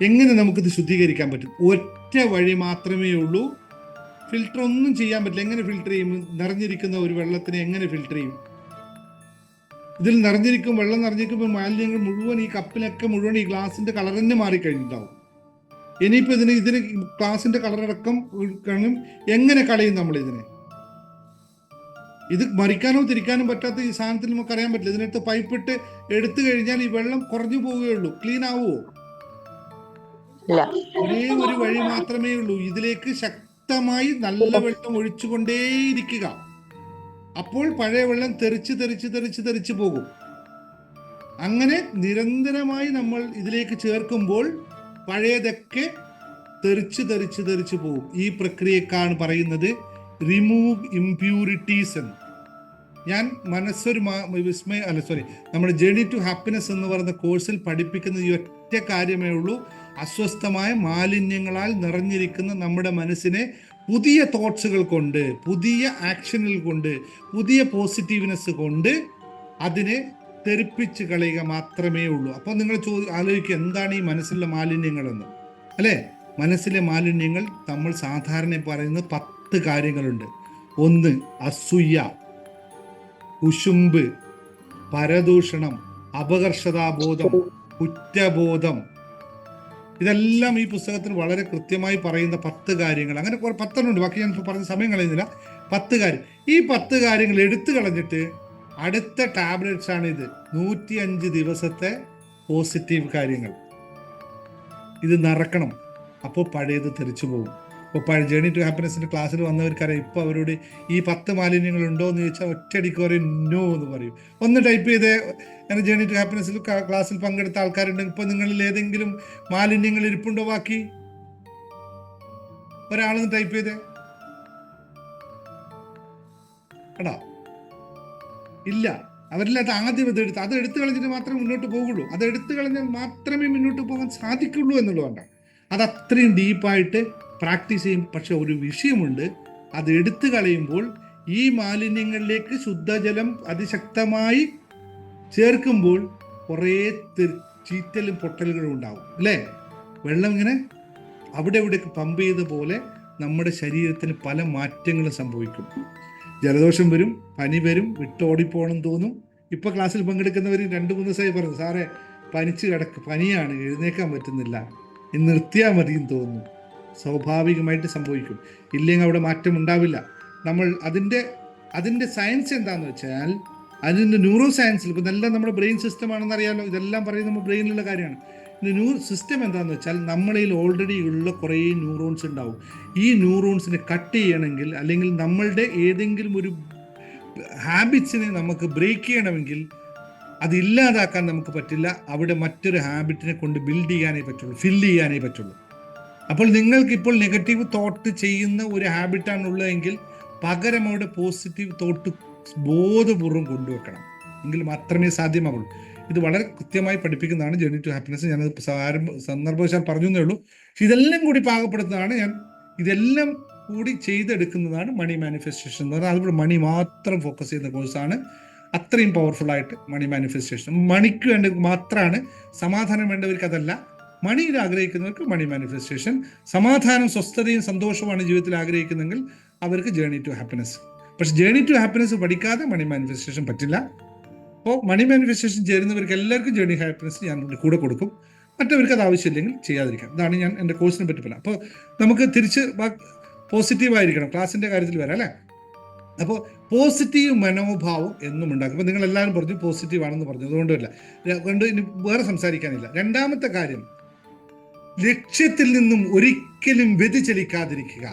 എങ്ങനെ നമുക്കിത് ശുദ്ധീകരിക്കാൻ പറ്റും? ഒറ്റ വഴി മാത്രമേ ഉള്ളൂ. ഫിൽട്ടർ ഒന്നും ചെയ്യാൻ പറ്റില്ല. എങ്ങനെ ഫിൽട്ടർ ചെയ്യും? നിറഞ്ഞിരിക്കുന്ന ഒരു വെള്ളത്തിനെ എങ്ങനെ ഫിൽട്ടർ ചെയ്യും? ഇതിൽ വെള്ളം നിറഞ്ഞിരിക്കുമ്പോൾ മാലിന്യങ്ങൾ മുഴുവൻ ഈ കപ്പിലൊക്കെ മുഴുവൻ ഈ ഗ്ലാസിന്റെ കളർ തന്നെ മാറിക്കഴിഞ്ഞിട്ടുണ്ടാവും. ഇനിയിപ്പോൾ ഇതിന് ഗ്ലാസിന്റെ കളറടക്കം എങ്ങനെ കളയും നമ്മൾ ഇതിനെ? ഇത് മറിക്കാനോ തിരിക്കാനും പറ്റാത്ത ഈ സാധനത്തിൽ നമുക്ക് അറിയാൻ പറ്റില്ല. ഇതിനടുത്ത് പൈപ്പിട്ട് എടുത്തു കഴിഞ്ഞാൽ ഈ വെള്ളം കുറഞ്ഞു പോവുകയുള്ളൂ. ക്ലീൻ ആവുമോ? ഒരേ ഒരു വഴി മാത്രമേ ഉള്ളൂ. ഇതിലേക്ക് ശക്തമായി നല്ല വെള്ളം ഒഴിച്ചുകൊണ്ടേയിരിക്കുക. അപ്പോൾ പഴയ വെള്ളം തെറിച്ച് പോകും. അങ്ങനെ നിരന്തരമായി നമ്മൾ ഇതിലേക്ക് ചേർക്കുമ്പോൾ പഴയതൊക്കെ തെറിച്ച് പോകും. ഈ പ്രക്രിയക്കാണ് പറയുന്നത് റിമൂവ് ഇംപ്യൂരിറ്റീസ് എന്ന്. ഞാൻ നമ്മുടെ ജേർണി ടു ഹാപ്പിനെസ് എന്ന് പറയുന്ന കോഴ്സിൽ പഠിപ്പിക്കുന്ന ഈ ഒറ്റ കാര്യമേ ഉള്ളൂ. അസ്വസ്ഥമായ മാലിന്യങ്ങളാൽ നിറഞ്ഞിരിക്കുന്ന നമ്മുടെ മനസ്സിനെ പുതിയ തോട്ട്സുകൾ കൊണ്ട്, പുതിയ ആക്ഷനുകൾ കൊണ്ട്, പുതിയ പോസിറ്റീവ്നെസ് കൊണ്ട് അതിനെ തെറിപ്പിച്ച് കളയുക മാത്രമേ ഉള്ളൂ. അപ്പോൾ നിങ്ങൾ ആലോചിക്കുക, എന്താണ് ഈ മനസ്സിലെ മാലിന്യങ്ങളെന്ന്? അല്ലേ? മനസ്സിലെ മാലിന്യങ്ങൾ നമ്മൾ സാധാരണ പറയുന്ന 10 കാര്യങ്ങളുണ്ട്. 1 അസൂയ, കുശുമ്പ്, പരദൂഷണം, അപകർഷതാബോധം, കുറ്റബോധം. ഇതെല്ലാം ഈ പുസ്തകത്തിൽ വളരെ കൃത്യമായി പറയുന്ന 10 കാര്യങ്ങൾ. അങ്ങനെ 10 ഉണ്ട്, ബാക്കി ഞാൻ പറഞ്ഞ സമയം കളയുന്നില്ല. 10 കാര്യം. ഈ 10 കാര്യങ്ങൾ എടുത്തു കളഞ്ഞിട്ട് അടുത്ത ടാബ്ലറ്റ്സ് ആണ് ഇത്. 105 ദിവസത്തെ പോസിറ്റീവ് കാര്യങ്ങൾ. ഇത് നിറക്കണം. അപ്പോൾ പഴയത് തെറിച്ചു പോകും. ഇപ്പോൾ ജേർണി ടു ഹാപ്പിനെസിന്റെ ക്ലാസ്സിൽ വന്നവർക്കറിയാം, ഇപ്പോൾ അവരോട് ഈ 10 മാലിന്യങ്ങൾ ഉണ്ടോ എന്ന് ചോദിച്ചാൽ ഒറ്റയടിക്ക് പറയും നോ എന്ന് പറയും. ഒന്ന് ടൈപ്പ് ചെയ്തേ. അങ്ങനെ ജേർണി ടു ഹാപ്പിനെസിൽ ക്ലാസ്സിൽ പങ്കെടുത്ത ആൾക്കാരുണ്ടെങ്കിൽ ഇപ്പോൾ നിങ്ങളിൽ ഏതെങ്കിലും മാലിന്യങ്ങൾ ഇരിപ്പുണ്ടോ? ബാക്കി ഒരാളൊന്ന് ടൈപ്പ് ചെയ്തേ. എടാ ഇല്ല, അവരില്ലാത്ത ആദ്യം അത് എടുത്തു കളഞ്ഞിട്ട് മാത്രമേ മുന്നോട്ട് പോകുള്ളൂ. അത് എടുത്തു കളഞ്ഞാൽ മാത്രമേ മുന്നോട്ട് പോകാൻ സാധിക്കുള്ളൂ എന്നുള്ളതുകൊണ്ടാണ്. അത് അത്രയും ഡീപ്പായിട്ട് പ്രാക്ടീസ് ചെയ്യും. പക്ഷെ ഒരു വിഷയമുണ്ട്, അത് എടുത്തു കളയുമ്പോൾ ഈ മാലിന്യങ്ങളിലേക്ക് ശുദ്ധജലം അതിശക്തമായി ചേർക്കുമ്പോൾ കുറേ ചീറ്റലും പൊട്ടലുകളും ഉണ്ടാവും. അല്ലേ? വെള്ളം ഇങ്ങനെ അവിടെ ഇവിടെയൊക്കെ പമ്പ് ചെയ്ത പോലെ നമ്മുടെ ശരീരത്തിന് പല മാറ്റങ്ങളും സംഭവിക്കും. ജലദോഷം വരും, പനി വരും, വിട്ടോടിപ്പോണം തോന്നും. ഇപ്പൊ ക്ലാസ്സിൽ പങ്കെടുക്കുന്നവർ 2-3 ദിവസമായി പറഞ്ഞു, സാറേ പനിയാണ്, എഴുന്നേക്കാൻ പറ്റുന്നില്ല, ഇന്ന് നിർത്തിയാൽ മതിയെന്ന് തോന്നുന്നു. സ്വാഭാവികമായിട്ട് സംഭവിക്കും. ഇല്ലെങ്കിൽ അവിടെ മാറ്റം ഉണ്ടാവില്ല. നമ്മൾ അതിൻ്റെ സയൻസ് എന്താണെന്ന് വെച്ചാൽ, അതിൻ്റെ ന്യൂറോ സയൻസിൽ ഇപ്പം ഇതെല്ലാം നമ്മുടെ ബ്രെയിൻ സിസ്റ്റം ആണെന്ന് അറിയാമല്ലോ. ഇതെല്ലാം പറയുന്നത് നമ്മുടെ ബ്രെയിനിലുള്ള കാര്യമാണ്. ഇതിൻ്റെ സിസ്റ്റം എന്താണെന്ന് വെച്ചാൽ, നമ്മളിൽ ഓൾറെഡി ഉള്ള കുറേ ന്യൂറോൺസ് ഉണ്ടാവും. ഈ ന്യൂറോൺസിനെ കട്ട് ചെയ്യണമെങ്കിൽ, അല്ലെങ്കിൽ നമ്മളുടെ ഏതെങ്കിലും ഒരു ഹാബിറ്റ്സിനെ നമുക്ക് ബ്രേക്ക് ചെയ്യണമെങ്കിൽ അതില്ലാതാക്കാൻ നമുക്ക് പറ്റില്ല. അവിടെ മറ്റൊരു ഹാബിറ്റിനെ കൊണ്ട് ബിൽഡ് ചെയ്യാനേ പറ്റുള്ളൂ, ഫില്ല് ചെയ്യാനേ പറ്റുള്ളൂ. അപ്പോൾ നിങ്ങൾക്ക് ഇപ്പോൾ നെഗറ്റീവ് തോട്ട് ചെയ്യുന്ന ഒരു ഹാബിറ്റാണ് ഉള്ളതെങ്കിൽ പകരം അവിടെ പോസിറ്റീവ് തോട്ട് ബോധപൂർവ്വം കൊണ്ടുവെക്കണം. എങ്കിൽ മാത്രമേ സാധ്യമാകുള്ളൂ. ഇത് വളരെ കൃത്യമായി പഠിപ്പിക്കുന്നതാണ് ജേർണി ടു ഹാപ്പിനെസ്. ഞാനത് സന്ദർഭവശാൽ പറഞ്ഞു എന്നേ ഉള്ളൂ. ഇതെല്ലാം കൂടി പാകപ്പെടുത്തുന്നതാണ് ഇതെല്ലാം കൂടി ചെയ്തെടുക്കുന്നതാണ് മണി മാനിഫെസ്റ്റേഷൻ എന്ന് പറഞ്ഞാൽ. അതുപോലെ മണി മാത്രം ഫോക്കസ് ചെയ്യുന്ന കോഴ്സാണ്. അത്രയും പവർഫുൾ ആയിട്ട് മണി മാനിഫെസ്റ്റേഷൻ. മണിക്ക് വേണ്ട മാത്രമാണ്, സമാധാനം വേണ്ടവർക്ക് അതല്ല. മണിയിൽ ആഗ്രഹിക്കുന്നവർക്ക് മണി മാനിഫെസ്റ്റേഷൻ. സമാധാനം, സ്വസ്ഥതയും സന്തോഷവുമാണ് ജീവിതത്തിൽ ആഗ്രഹിക്കുന്നെങ്കിൽ അവർക്ക് ജേർണി ടു ഹാപ്പിനെസ്. പക്ഷെ ജേർണി ടു ഹാപ്പിനെസ് പഠിക്കാതെ മണി മാനിഫെസ്റ്റേഷൻ പറ്റില്ല. അപ്പോൾ മണി മാനിഫെസ്റ്റേഷൻ ചേരുന്നവർക്ക് എല്ലാവർക്കും ജേർണി ഹാപ്പിനെസ് ഞാൻ കൂടെ കൊടുക്കും. മറ്റവർക്ക് അത് ആവശ്യമില്ലെങ്കിൽ ചെയ്യാതിരിക്കാം. ഇതാണ് ഞാൻ എൻ്റെ കോഴ്സിനെ പറ്റി പറയാം. അപ്പോൾ നമുക്ക് തിരിച്ച് പോസിറ്റീവായിരിക്കണം. ക്ലാസ്സിൻ്റെ കാര്യത്തിൽ വരാം അല്ലേ? അപ്പോൾ പോസിറ്റീവ് മനോഭാവം എന്നും ഉണ്ടാക്കും. അപ്പോൾ നിങ്ങളെല്ലാവരും പറഞ്ഞു പോസിറ്റീവ് ആണെന്ന് പറഞ്ഞു, അതുകൊണ്ട് ഇനി വേറെ സംസാരിക്കാനില്ല. രണ്ടാമത്തെ കാര്യം, ലക്ഷ്യത്തിൽ നിന്നും ഒരിക്കലും വ്യതിചലിക്കാതിരിക്കുക.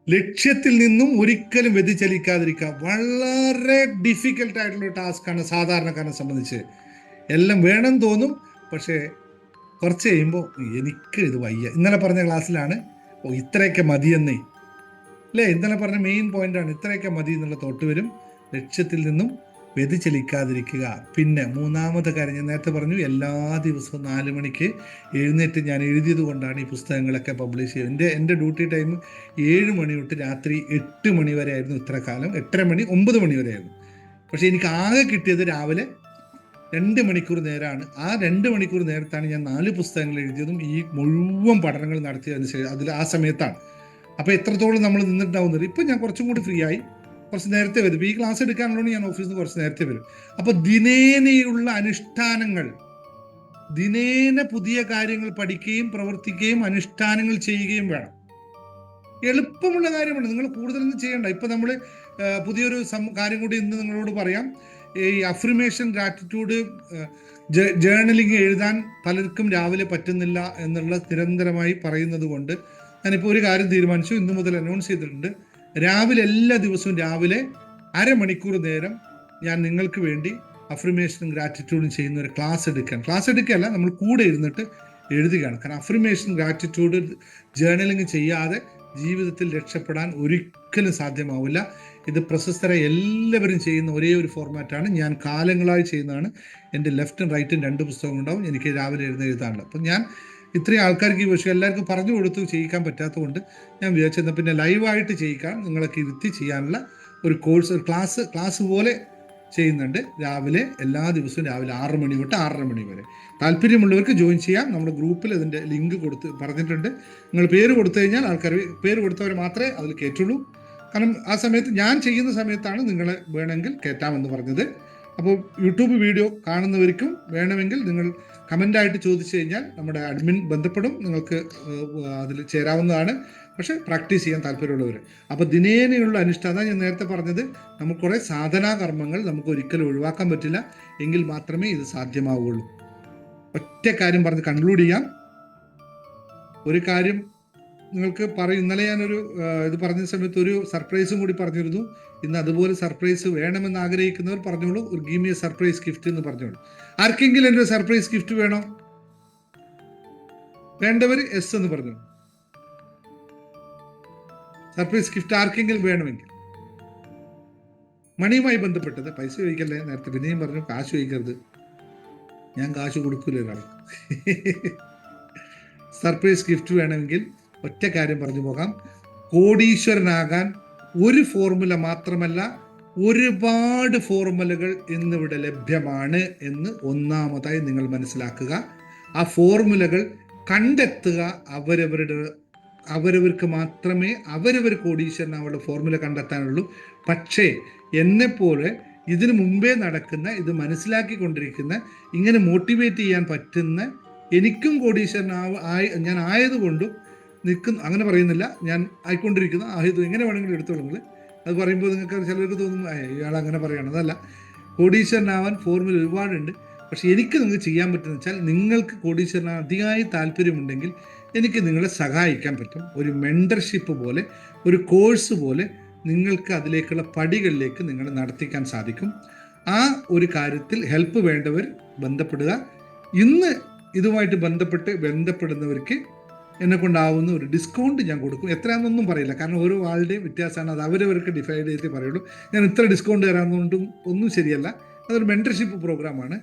ലക്ഷ്യത്തിൽ നിന്നും ഒരിക്കലും വ്യതിചലിക്കാതിരിക്കുക വളരെ ഡിഫിക്കൽട്ട് ആയിട്ടുള്ള ടാസ്ക്കാണ് സാധാരണക്കാരനെ സംബന്ധിച്ച്. എല്ലാം വേണം തോന്നും, പക്ഷേ കുറച്ച് കഴിയുമ്പോൾ എനിക്ക് ഇത് വയ്യ. ഇന്നലെ പറഞ്ഞ ക്ലാസ്സിലാണ് ഇത്രയൊക്കെ മതിയെന്നേ അല്ലേ? ഇന്നലെ പറഞ്ഞ മെയിൻ പോയിന്റാണ്. ഇത്രയൊക്കെ മതി എന്നുള്ള തോട്ട് വരും. ലക്ഷ്യത്തിൽ നിന്നും വ്യതിചലിക്കാതിരിക്കുക. പിന്നെ മൂന്നാമത്തെ കാര്യം ഞാൻ നേരത്തെ പറഞ്ഞു, എല്ലാ ദിവസവും 4 മണിക്ക് എഴുന്നേറ്റ് ഞാൻ എഴുതിയത് കൊണ്ടാണ് ഈ പുസ്തകങ്ങളൊക്കെ പബ്ലിഷ് ചെയ്യുന്നത്. എൻ്റെ ഡ്യൂട്ടി ടൈം 7 മണി തൊട്ട് രാത്രി 8 മണി വരെ ആയിരുന്നു. ഇത്ര കാലം 8:30 മണി 9 മണി വരെ ആയിരുന്നു. പക്ഷേ എനിക്ക് ആകെ കിട്ടിയത് രാവിലെ 2 മണിക്കൂർ നേരമാണ്. ആ 2 മണിക്കൂർ നേരത്താണ് ഞാൻ 4 പുസ്തകങ്ങൾ എഴുതിയതും ഈ മുഴുവൻ പഠനങ്ങൾ നടത്തിയതിന് ശേഷം അതിൽ ആ സമയത്താണ്. അപ്പോൾ എത്രത്തോളം നമ്മൾ നിന്നിട്ടുണ്ടാവുന്നത്. ഇപ്പം ഞാൻ കുറച്ചും കൂടി ഫ്രീ ആയി, കുറച്ച് നേരത്തെ വരും. ഈ ക്ലാസ് എടുക്കാനുള്ളതുകൊണ്ട് ഞാൻ ഓഫീസിൽ നിന്ന് കുറച്ച് നേരത്തെ വരും. അപ്പോൾ ദിനേനയുള്ള അനുഷ്ഠാനങ്ങൾ, ദിനേന പുതിയ കാര്യങ്ങൾ പഠിക്കുകയും പ്രവർത്തിക്കുകയും അനുഷ്ഠാനങ്ങൾ ചെയ്യുകയും വേണം. എളുപ്പമുള്ള കാര്യമാണ്, നിങ്ങൾ കൂടുതലൊന്നും ചെയ്യണ്ട. ഇപ്പം നമ്മൾ പുതിയൊരു കാര്യം കൂടി ഇന്ന് നിങ്ങളോട് പറയാം. ഈ അഫ്രിമേഷൻ ഗ്രാറ്റിറ്റ്യൂഡ് ജേർണലിംഗ് എഴുതാൻ പലർക്കും രാവിലെ പറ്റുന്നില്ല എന്നുള്ള നിരന്തരമായി പറയുന്നത് കൊണ്ട് ഞാനിപ്പോൾ ഒരു കാര്യം തീരുമാനിച്ചു. ഇന്നു മുതൽ അനൗൺസ് ചെയ്തിട്ടുണ്ട്. രാവിലെ എല്ലാ ദിവസവും രാവിലെ അരമണിക്കൂർ നേരം ഞാൻ നിങ്ങൾക്ക് വേണ്ടി അഫ്രിമേഷനും ഗ്രാറ്റിറ്റ്യൂഡും ചെയ്യുന്ന ഒരു ക്ലാസ് എടുക്കുകയല്ല, നമ്മൾ കൂടെ ഇരുന്നിട്ട് എഴുതുകയാണ്. കാരണം അഫ്രിമേഷൻ ഗ്രാറ്റിറ്റ്യൂഡ് ജേർണലിംഗ് ചെയ്യാതെ ജീവിതത്തിൽ രക്ഷപ്പെടാൻ ഒരിക്കലും സാധ്യമാവില്ല. ഇത് പ്രശസ്തരായ എല്ലാവരും ചെയ്യുന്ന ഒരേ ഒരു ഫോർമാറ്റാണ്. ഞാൻ കാലങ്ങളായി ചെയ്യുന്നതാണ്. എൻ്റെ ലെഫ്റ്റും റൈറ്റും 2 പുസ്തകം ഉണ്ടാവും. എനിക്ക് രാവിലെ എഴുതാനുള്ളത്. അപ്പം ഞാൻ ഇത്രയും ആൾക്കാർക്ക് ഈ വിഷയം എല്ലാവർക്കും പറഞ്ഞു കൊടുത്ത് ചെയ്യിക്കാൻ പറ്റാത്തതുകൊണ്ട് ഞാൻ വിചാരിച്ചത് പിന്നെ ലൈവായിട്ട് ചെയ്യിക്കാൻ, നിങ്ങളൊക്കെ ഇരുത്തി ചെയ്യാനുള്ള ഒരു കോഴ്സ്, ഒരു ക്ലാസ് പോലെ ചെയ്യുന്നുണ്ട്. രാവിലെ എല്ലാ ദിവസവും രാവിലെ 6 മണി തൊട്ട് 6:30 മണി വരെ. താല്പര്യമുള്ളവർക്ക് ജോയിൻ ചെയ്യാം. നമ്മുടെ ഗ്രൂപ്പിൽ അതിൻ്റെ ലിങ്ക് പറഞ്ഞിട്ടുണ്ട്. നിങ്ങൾ പേര് കൊടുത്തു കഴിഞ്ഞാൽ ആൾക്കാർ, പേര് കൊടുത്തവർ മാത്രമേ അതിൽ കയറ്റുള്ളൂ. കാരണം ആ സമയത്ത് ഞാൻ ചെയ്യുന്ന സമയത്താണ് നിങ്ങളെ വേണമെങ്കിൽ കയറ്റാമെന്ന് പറഞ്ഞത്. അപ്പോൾ യൂട്യൂബ് വീഡിയോ കാണുന്നവർക്കും വേണമെങ്കിൽ നിങ്ങൾ കമൻ്റായിട്ട് ചോദിച്ചു കഴിഞ്ഞാൽ നമ്മുടെ അഡ്മിൻ ബന്ധപ്പെടും, നിങ്ങൾക്ക് അതിൽ ചേരാവുന്നതാണ്. പക്ഷേ പ്രാക്ടീസ് ചെയ്യാൻ താല്പര്യമുള്ളവർ. അപ്പോൾ ദിനേനയുള്ള അനുഷ്ഠാനം, ഞാൻ നേരത്തെ പറഞ്ഞത്, നമുക്ക് കുറേ സാധനാകർമ്മങ്ങൾ നമുക്ക് ഒരിക്കലും ഒഴിവാക്കാൻ പറ്റില്ല. എങ്കിൽ മാത്രമേ ഇത് സാധ്യമാവുകയുള്ളൂ. ഒറ്റ കാര്യം പറഞ്ഞ് കൺക്ലൂഡ് ചെയ്യാം. ഒരു കാര്യം നിങ്ങൾക്ക് പറയും. ഇന്നലെ ഞാനൊരു ഇത് പറഞ്ഞ സമയത്ത് ഒരു സർപ്രൈസും കൂടി പറഞ്ഞിരുന്നു. ഇന്ന് അതുപോലെ സർപ്രൈസ് വേണമെന്ന് ആഗ്രഹിക്കുന്നവർ പറഞ്ഞോളൂ. ഒരു give me a surprise gift എന്ന് പറഞ്ഞോളൂ. ആർക്കെങ്കിലും എൻ്റെ സർപ്രൈസ് ഗിഫ്റ്റ് വേണോ? വേണ്ടവർ എസ് എന്ന് പറഞ്ഞു. സർപ്രൈസ് ഗിഫ്റ്റ് ആർക്കെങ്കിലും വേണമെങ്കിൽ, മണിയുമായി ബന്ധപ്പെട്ടത്. പൈസ ചോദിക്കല്ലേ, നേരത്തെ പിന്നെയും പറഞ്ഞു കാശ് ചോദിക്കരുത്. ഞാൻ കാശ് കൊടുക്കൂല ഒരാൾക്ക്. സർപ്രൈസ് ഗിഫ്റ്റ് വേണമെങ്കിൽ ഒറ്റ കാര്യം പറഞ്ഞു പോകാം. കോടീശ്വരനാകാൻ ഒരു ഫോർമുല മാത്രമല്ല, ഒരുപാട് ഫോർമുലകൾ ഇന്നിവിടെ ലഭ്യമാണ് എന്ന് ഒന്നാമതായി നിങ്ങൾ മനസ്സിലാക്കുക. ആ ഫോർമുലകൾ കണ്ടെത്തുക. അവരവർക്ക് മാത്രമേ അവരവർ കോടീശ്വരനാവുള്ള ഫോർമുല കണ്ടെത്താനുള്ളൂ. പക്ഷേ എന്നെപ്പോലെ ഇതിനു മുമ്പേ നടക്കുന്ന, ഇത് മനസ്സിലാക്കിക്കൊണ്ടിരിക്കുന്ന, ഇങ്ങനെ മോട്ടിവേറ്റ് ചെയ്യാൻ പറ്റുന്ന, എനിക്കും ഞാൻ ആയതുകൊണ്ടും നിൽക്കുന്നു, അങ്ങനെ പറയുന്നില്ല, ഞാൻ ആയിക്കൊണ്ടിരിക്കുന്ന ആയത് എങ്ങനെ വേണമെങ്കിലും എടുത്തോളൂ. അത് പറയുമ്പോൾ നിങ്ങൾക്ക് ചിലർക്ക് തോന്നും ഇയാൾ അങ്ങനെ പറയണം. അതല്ല, കോടീശ്വരനാവാൻ ഫോർമുല ഒരുപാടുണ്ട്. പക്ഷേ എനിക്ക് നിങ്ങൾക്ക് ചെയ്യാൻ പറ്റുന്ന വെച്ചാൽ, നിങ്ങൾക്ക് കോടീശ്വരനാവാൻ അധികമായി താല്പര്യമുണ്ടെങ്കിൽ എനിക്ക് നിങ്ങളെ സഹായിക്കാൻ പറ്റും. ഒരു മെൻറ്റർഷിപ്പ് പോലെ, ഒരു കോഴ്സ് പോലെ നിങ്ങൾക്ക് അതിലേക്കുള്ള പടികളിലേക്ക് നിങ്ങളെ നടത്തിക്കാൻ സാധിക്കും. ആ ഒരു കാര്യത്തിൽ ഹെൽപ്പ് വേണ്ടവർ ബന്ധപ്പെടുക. ഇന്ന് ഇതുമായിട്ട് ബന്ധപ്പെടുന്നവർക്ക് എന്നെ കൊണ്ടാവുന്ന ഒരു ഡിസ്കൗണ്ട് ഞാൻ കൊടുക്കും. എത്രയാണെന്നൊന്നും പറയില്ല, കാരണം ഓരോ ആളുടെയും വ്യത്യാസമാണ്. അത് അവരവർക്ക് ഡിഫൈഡ് ചെയ്തേ പറയുള്ളൂ. ഞാൻ ഇത്ര ഡിസ്കൗണ്ട് തരാമെന്നുകൊണ്ടും ഒന്നും ശരിയല്ല. അതൊരു മെൻറ്റർഷിപ്പ് പ്രോഗ്രാമാണ്.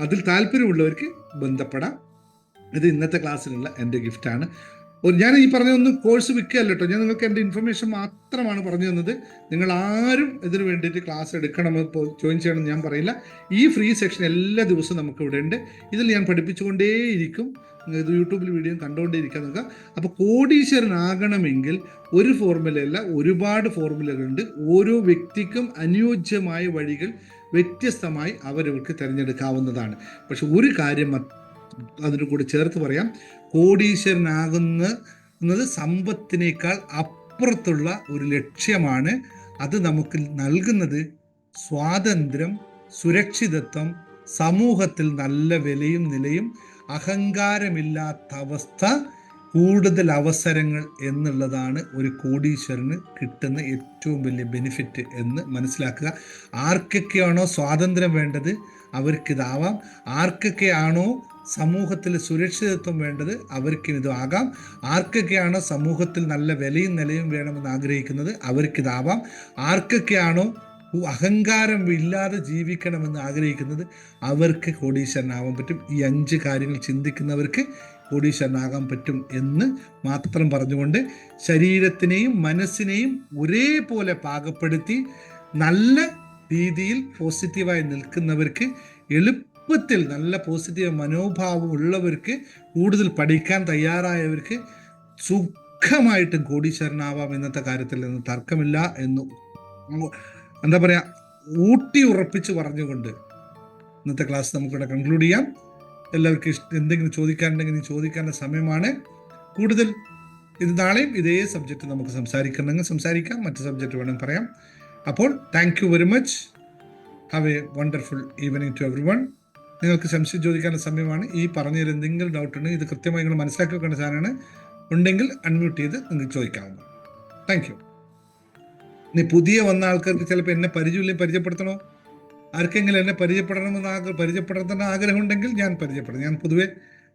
അതിൽ താല്പര്യമുള്ളവർക്ക് ബന്ധപ്പെടാം. ഇത് ഇന്നത്തെ ക്ലാസ്സിലുള്ള എൻ്റെ ഗിഫ്റ്റാണ്. ഞാൻ ഈ പറഞ്ഞതൊന്നും കോഴ്സ് വിൽക്കുകയല്ല കേട്ടോ. ഞാൻ നിങ്ങൾക്ക് എൻ്റെ ഇൻഫർമേഷൻ മാത്രമാണ് പറഞ്ഞു തന്നത്. നിങ്ങൾ ആരും ഇതിന് വേണ്ടിയിട്ട് ക്ലാസ് എടുക്കണമെന്ന് ജോയിൻ ചെയ്യണമെന്ന് ഞാൻ പറയില്ല. ഈ ഫ്രീ സെക്ഷൻ എല്ലാ ദിവസവും നമുക്ക് ഇവിടെ ഉണ്ട്. ഇതിൽ ഞാൻ പഠിപ്പിച്ചുകൊണ്ടേയിരിക്കും. ഇത് യൂട്യൂബിൽ വീഡിയോ കണ്ടുകൊണ്ടേയിരിക്കാൻ നോക്കുക. അപ്പോൾ കോടീശ്വരനാകണമെങ്കിൽ ഒരു ഫോർമുലയല്ല, ഒരുപാട് ഫോർമുലകളുണ്ട്. ഓരോ വ്യക്തിക്കും അനുയോജ്യമായ വഴികൾ വ്യത്യസ്തമായി അവരവർക്ക് തിരഞ്ഞെടുക്കാവുന്നതാണ്. പക്ഷെ ഒരു കാര്യം അതിന് കൂടി ചേർത്ത് പറയാം, കോടീശ്വരനാകുന്നത് സമ്പത്തിനേക്കാൾ അപ്പുറത്തുള്ള ഒരു ലക്ഷ്യമാണ്. അത് നമുക്ക് നൽകുന്നത് സ്വാതന്ത്ര്യം, സുരക്ഷിതത്വം, സമൂഹത്തിൽ നല്ല വിലയും നിലയും, അഹങ്കാരമില്ലാത്ത അവസ്ഥ, കൂടുതൽ അവസരങ്ങൾ എന്നുള്ളതാണ് ഒരു കോടീശ്വരന് കിട്ടുന്ന ഏറ്റവും വലിയ ബെനിഫിറ്റ് എന്ന് മനസ്സിലാക്കുക. ആർക്കൊക്കെയാണോ സ്വാതന്ത്ര്യം വേണ്ടത് അവർക്കിതാവാം, ആർക്കൊക്കെയാണോ സമൂഹത്തിൽ സുരക്ഷിതത്വം വേണ്ടത് അവർക്കിത് ആകാം, ആർക്കൊക്കെയാണോ സമൂഹത്തിൽ നല്ല വിലയും നിലയും വേണമെന്ന് ആഗ്രഹിക്കുന്നത് അവർക്കിതാവാം, ആർക്കൊക്കെയാണോ അഹങ്കാരം ഇല്ലാതെ ജീവിക്കണമെന്ന് ആഗ്രഹിക്കുന്നത് അവർക്ക് കോടീശ്വരനാവാൻ പറ്റും. ഈ 5 കാര്യങ്ങൾ ചിന്തിക്കുന്നവർക്ക് കോടീശ്വരനാകാൻ പറ്റും എന്ന് മാത്രം പറഞ്ഞുകൊണ്ട് ശരീരത്തിനെയും മനസ്സിനെയും ഒരേപോലെ പാകപ്പെടുത്തി നല്ല രീതിയിൽ പോസിറ്റീവായി നിൽക്കുന്നവർക്ക്, എളുപ്പത്തിൽ നല്ല പോസിറ്റീവ് മനോഭാവം ഉള്ളവർക്ക്, കൂടുതൽ പഠിക്കാൻ തയ്യാറായവർക്ക് സുഖമായിട്ടും കോടീശ്വരനാവാം ഇന്നത്തെ കാര്യത്തിൽ നിന്ന് തർക്കമില്ല എന്ന് എന്താ പറയുക ഊട്ടി ഉറപ്പിച്ച് പറഞ്ഞുകൊണ്ട് ഇന്നത്തെ ക്ലാസ് നമുക്കിവിടെ കൺക്ലൂഡ് ചെയ്യാം. എല്ലാവർക്കും എന്തെങ്കിലും ചോദിക്കാനുണ്ടെങ്കിൽ ചോദിക്കേണ്ട സമയമാണ്. കൂടുതൽ ഇത് നാളെയും ഇതേ സബ്ജക്റ്റ് നമുക്ക് സംസാരിക്കണമെങ്കിൽ സംസാരിക്കാം, മറ്റു സബ്ജക്റ്റ് വേണമെങ്കിൽ പറയാം. അപ്പോൾ thank you very much. Have a wonderful evening to everyone. നിങ്ങൾക്ക് സംശയം ചോദിക്കേണ്ട സമയമാണ്. ഈ പറഞ്ഞതിൽ എന്തെങ്കിലും ഡൗട്ട് ഉണ്ടെങ്കിൽ ഇത് കൃത്യമായി നിങ്ങൾ മനസ്സിലാക്കി വെക്കേണ്ട സാധനമാണ്. ഉണ്ടെങ്കിൽ അൺമ്യൂട്ട് ചെയ്ത് നിങ്ങൾക്ക് ചോദിക്കാവുന്നു. Thank you. ഇനി പുതിയ വന്ന ആൾക്കാർക്ക് ചിലപ്പോൾ എന്നെ പരിചയമില്ലെങ്കിൽ പരിചയപ്പെടുത്തണോ? ആർക്കെങ്കിലും എന്നെ പരിചയപ്പെടുത്തുന്ന ആഗ്രഹം ഉണ്ടെങ്കിൽ ഞാൻ പരിചയപ്പെടും. ഞാൻ പൊതുവെ